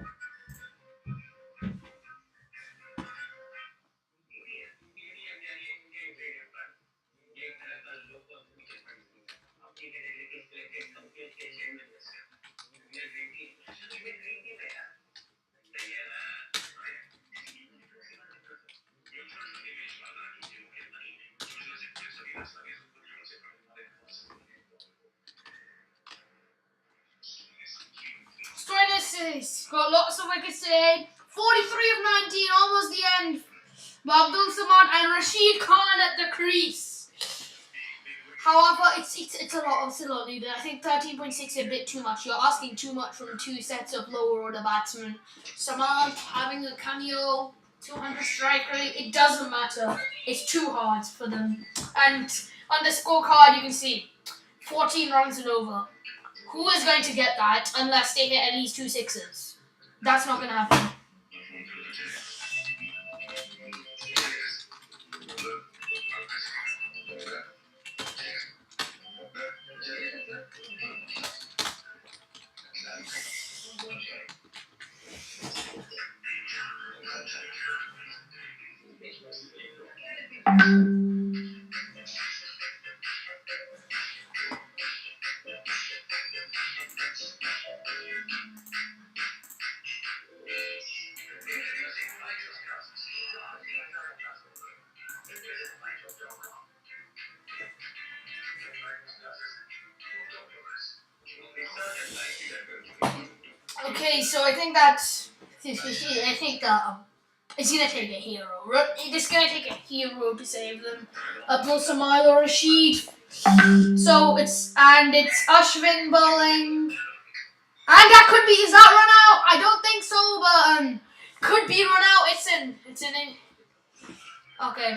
Stoinis has got lots of wickets today. 43 of 19, almost the end. But Abdul Samad and Rashid Khan at the crease. However, it's a lot needed. I think 13.6 is a bit too much. You're asking too much from 2 sets of lower order batsmen. Samad having a cameo, 200 strike rate, it doesn't matter. It's too hard for them. And on the scorecard, you can see 14 runs and over. Who is going to get that unless they hit at least 2 sixes? That's not going to happen. Okay, so I think it's gonna take a hero. It's gonna take a hero to save them. Abdul Samad or Rashid. So it's Ashwin bowling. And that could be, is that run out? I don't think so, but could be run out. It's in. Okay.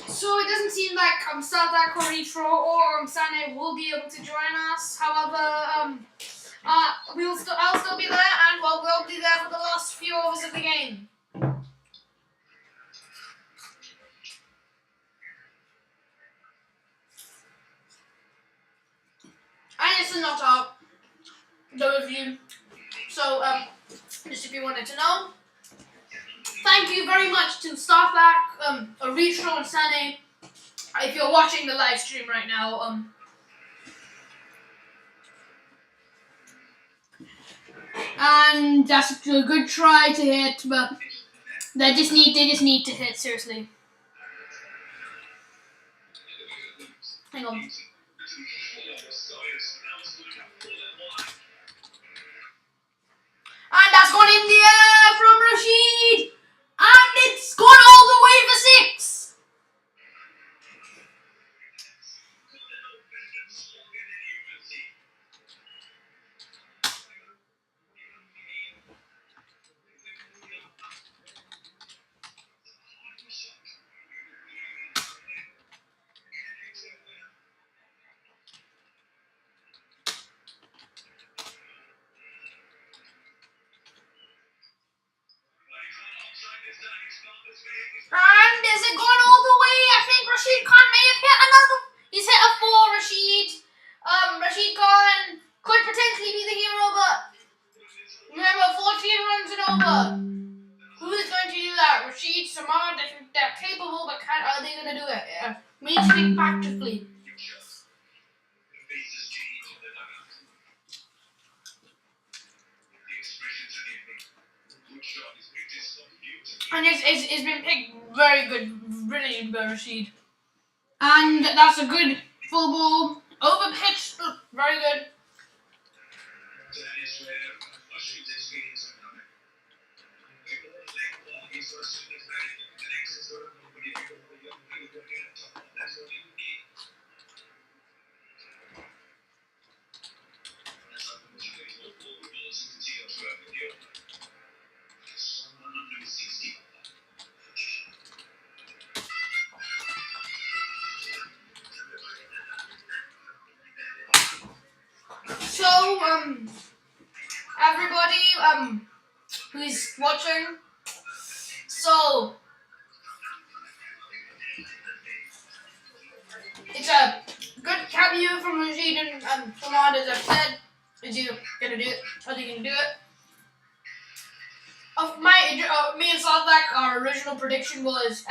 So it doesn't seem like Sadak or Retro or Sane will be able to join us. However, I'll still be there, and we'll be there for the last few overs of the game. And it's not out, the review. So, just if you wanted to know. Thank you very much to Starback, Aritro and Sane. If you're watching the live stream right now, And that's a good try to hit, but they just need to hit, seriously. Hang on. And that's gone in the air from Rashid. And it's gone all the way for 6. And is it going all the way? I think Rashid Khan may have hit another. He's hit a 4, Rashid. Rashid Khan could potentially be the hero, but remember, 14 runs and over. Who is going to do that? Rashid, Samad, they're capable, but are they going to do it? We need to think practically. And it's been picked very good, brilliant by Rashid. And that's a good full ball, over pitch, very good. So, everybody, who's watching, so, it's a good cameo from Rashid and Samad, as I've said. Is you gonna do it? Are they gonna do it? Of me and Saldak, our original prediction was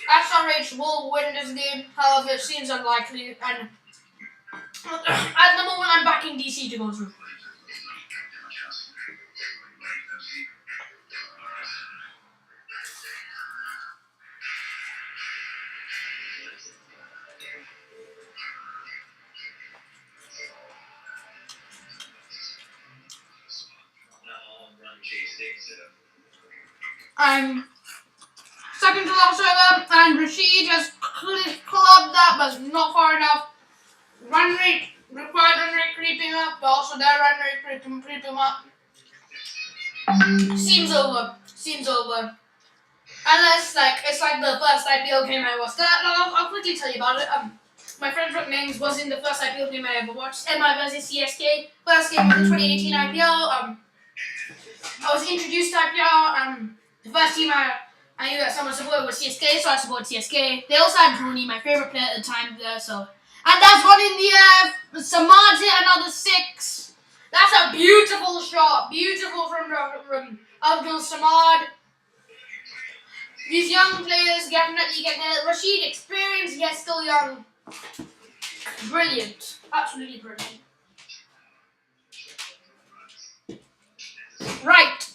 SRH will win this game. However, it seems unlikely, and at the moment, I'm backing DC to go through. I'm second to last over, and Rashid has clubbed that, but not far enough. Required run rate creeping up, but also their run rate creeping up. Seems over. Unless, it's like the first IPL game I watched. I'll quickly tell you about it. My friend Rick Mings was in the first IPL game I ever watched, MI versus CSK. First game of the 2018 IPL. I was introduced to IPL. The first team I knew that someone supported was CSK, so I supported CSK. They also had Dhoni, my favorite player at the time there, so. And that's one in the air. Samad hit another 6. That's a beautiful shot. Beautiful from Abdul Samad. These young players definitely get there. Rashid, experienced, yet still young. Brilliant. Absolutely brilliant. Right.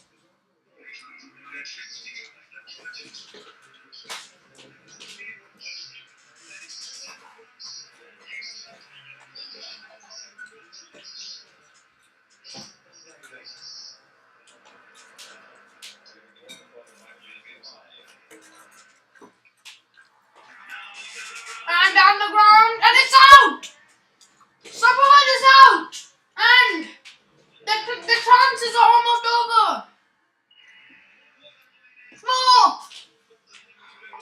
And down the ground, and it's out! Samad is out! And the chances are almost over. 4!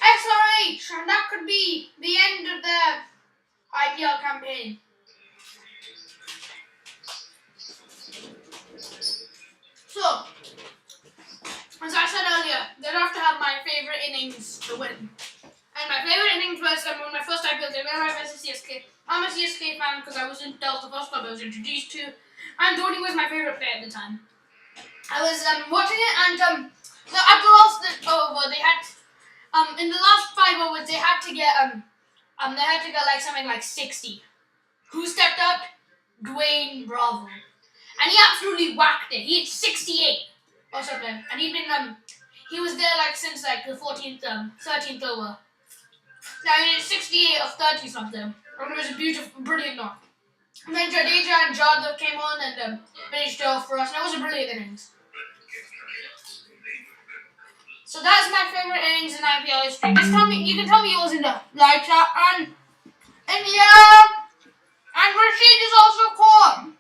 SRH, and that could be the end of their IPL campaign. So, as I said earlier, they'd have to have my favourite innings to win. And my favourite innings was when my first IPL game, MI versus CSK. I'm a CSK fan because that was the first club I was introduced to. And Dhoni was my favourite player at the time. I was watching it, and at the last over, they had in the last 5 overs they had to get like something like 60. Who stepped up? Dwayne Bravo. and he absolutely whacked it. He hit 68 or something, and he was there like since like the 13th over. Now he hit 68 of 30 something, and it was a beautiful, brilliant knock. And then Jadeja and Jadhav came on and finished off for us, and it was a brilliant innings. So that's my favorite innings in IPL history. Just tell me, you can tell me yours in the live chat. And Rashid is also caught.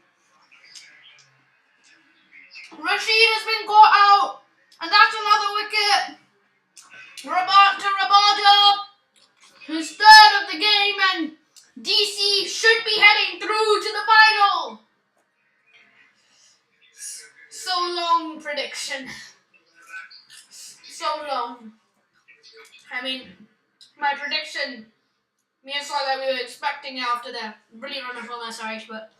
Rashid has been caught out, and that's another wicket. Rabada, who's third of the game, and DC should be heading through to the final. So long prediction. So long. I mean, my prediction, me and Saw that we were expecting it after the brilliant run from SRH, but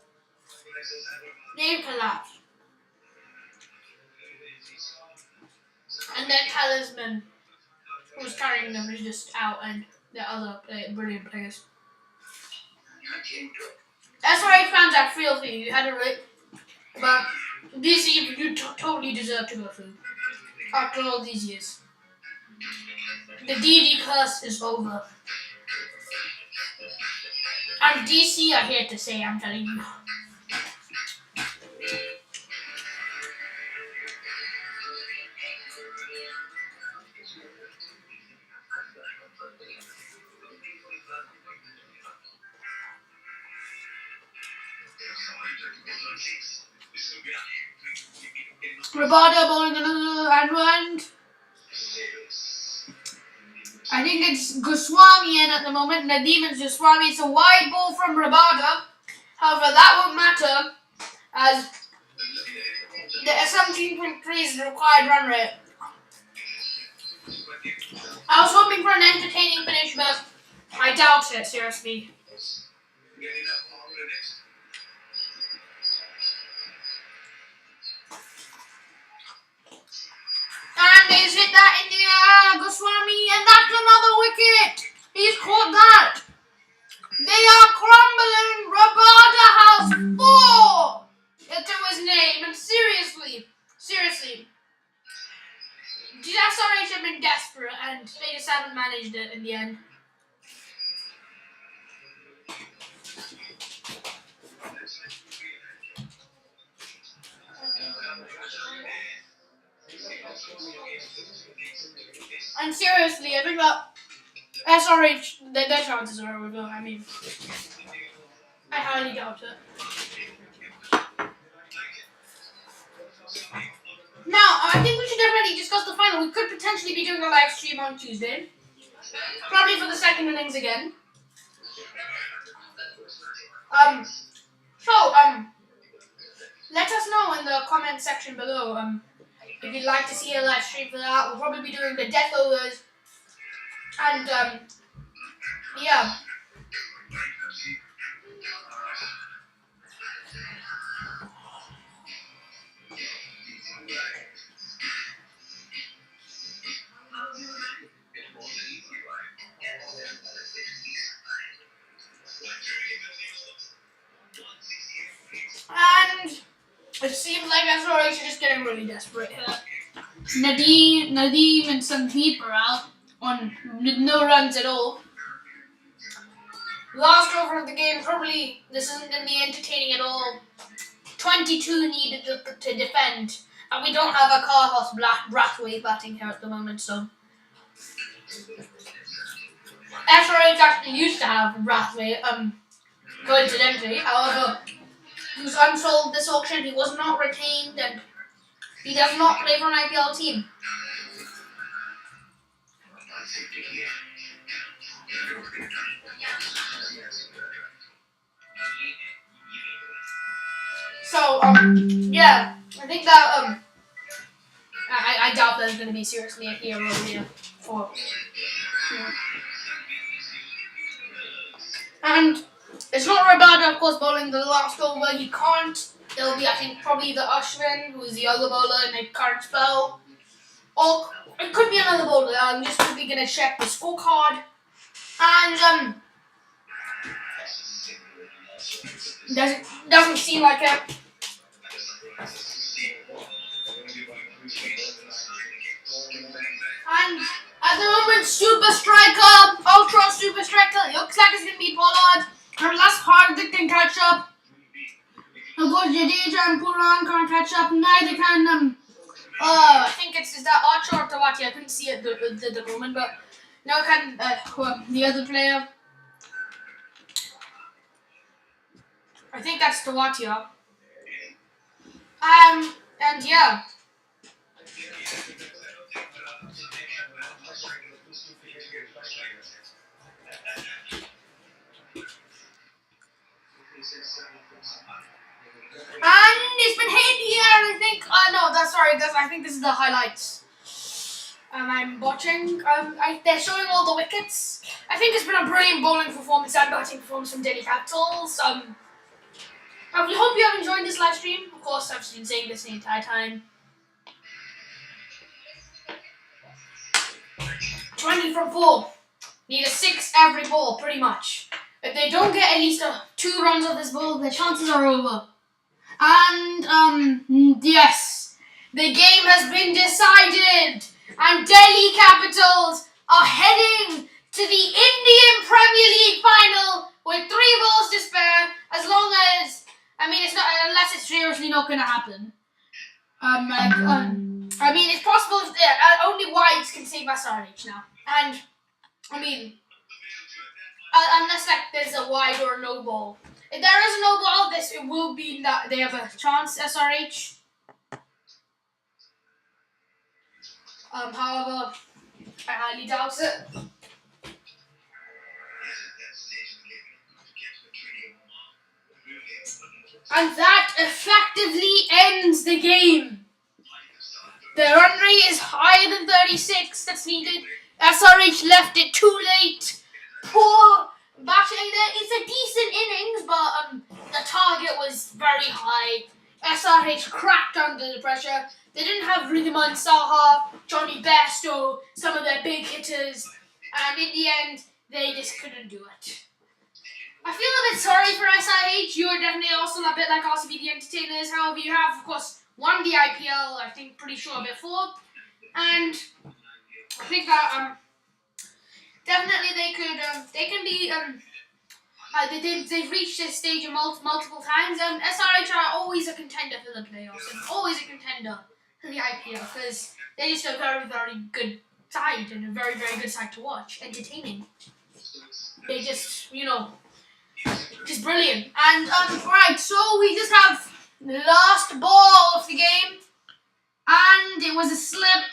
they collapsed. And then Talisman, who was carrying them, is just out, and the other brilliant players. SRH fans, I feel for you. You had it right, but DC, you totally deserve to go through. After all these years, the DD curse is over. And DC are here to say, I'm telling you. Rabada bowling another and I think it's Goswami in at the moment. Nadeem and Goswami. It's a wide ball from Rabada. However, that won't matter as the 17.3 is the required run rate. I was hoping for an entertaining finish, but I doubt it, seriously. And he's hit that in the air, Goswami, and that's another wicket. He's caught that. They are crumbling. Rabada has 4 to his name, and seriously, the SRH have been desperate, and they just haven't managed it in the end. And seriously, I think that SRH, their chances are over. I mean, I highly doubt it. Now, I think we should definitely discuss the final. We could potentially be doing a live stream on Tuesday. Probably for the second innings again. Let us know in the comment section below, if you'd like to see a live stream for that. We'll probably be doing the death overs. And, yeah. And it seems like SRH are just getting really desperate here. Nadeem and Sandeep are out with no runs at all. Last over of the game, probably this isn't going to be entertaining at all. 22 needed to defend, and we don't have a Carlos Brathwaite batting here at the moment, so. SRH actually used to have Brathwaite, coincidentally, however, he was unsold this auction, he was not retained, and he does not play for an IPL team. So, yeah, I think that, I doubt there's going to be seriously a hero here for. Yeah. And it's not Rabada, of course, bowling the last over. He can't. It'll be, I think, probably the Ashwin, who's the other bowler in the current spell. Or it could be another bowler. I'm just quickly going to check the scorecard. And, doesn't seem like it. And at the moment, Super Striker, Ultra Super Striker, looks like it's going to be Pollard. Unless Hardik can catch up. Of course, Jadeja and Puran can't catch up. Neither can, I think is that Archer or Tawati? I couldn't see it at the moment, but no can, the other player. I think that's Tawatia. And yeah. And it's been hit here, I think. No, I think this is the highlights. I'm watching. They're showing all the wickets. I think it's been a brilliant bowling performance and batting performance from Delhi Capitals. I hope you have enjoyed this live stream. Of course, I've been saying this the entire time. 20 from 4. Need a 6 every ball, pretty much. If they don't get at least 2 runs of this ball, their chances are over. And, yes, the game has been decided. And Delhi Capitals are heading to the Indian Premier League final with 3 balls to spare. As long as, it's not, unless it's seriously not going to happen. It's possible if only wides can save SRH now. And, unless there's a wide or a no ball. If there is a no ball, it will be that they have a chance, SRH. However, I highly doubt it. And that effectively ends the game. The run rate is higher than 36 that's needed. SRH left it too late. Poor batting there. It's a decent innings, but the target was very high. SRH cracked under the pressure. They didn't have Ridhiman Saha, Johnny Bairstow, some of their big hitters, and in the end, they just couldn't do it. I feel a bit sorry for SRH. You are definitely also a bit like RCB the Entertainers. However, you have, of course, won the IPL, I think, pretty sure before, and I think that definitely they can be they've reached this stage multiple times. SRH are always a contender for the playoffs and always a contender for the IPL because they're just a very, very good side and a very, very good side to watch. Entertaining. They just, just brilliant. And right, so we just have the last ball of the game, and it was a slip,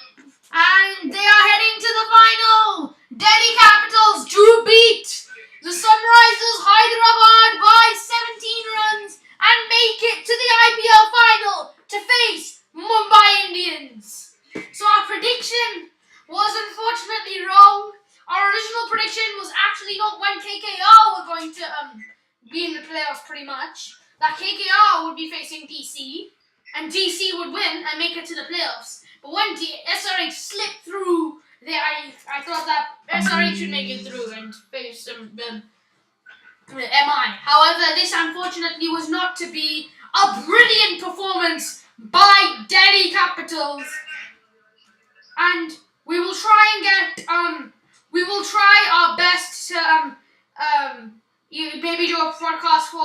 and they are heading to the final. Delhi Capitals do beat the Sunrisers Hyderabad by 17 runs and make it to the IPL final to face Mumbai Indians. So our prediction was unfortunately wrong. Our original prediction was actually not when KKR were going to be in the playoffs pretty much. That KKR would be facing DC and DC would win and make it to the playoffs. But when SRH slipped through, I thought that SRH would make it through and face MI. However, this unfortunately was not to be. A brilliant performance by Delhi Capitals, and we will try and we will try our best to maybe do a broadcast for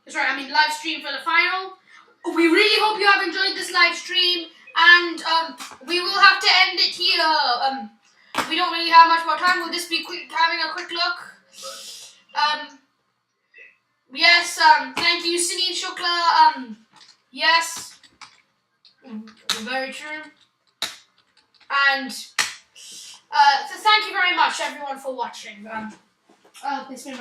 live stream for the final. We really hope you have enjoyed this live stream, and we will have to end it here. We don't really have much more time. We'll just be having a quick look. Yes, thank you, Sunil Shukla. Yes, very true. And so thank you very much, everyone, for watching. It's been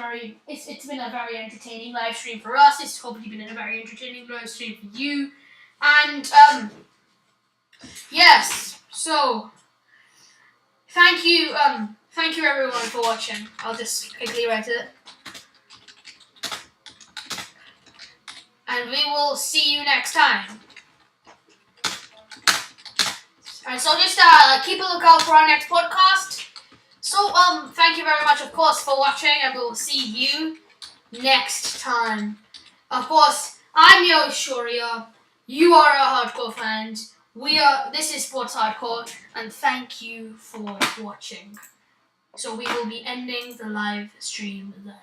a very entertaining live stream for us. It's hopefully been a very entertaining live stream for you. And yes, so thank you everyone for watching. I'll just quickly write it. And we will see you next time. And so just keep a lookout for our next podcast. So thank you very much, of course, for watching, and we will see you next time. Of course, I'm your Shorya. You are our hardcore fans. This is Sports Hardcore, and thank you for watching. So we will be ending the live stream there.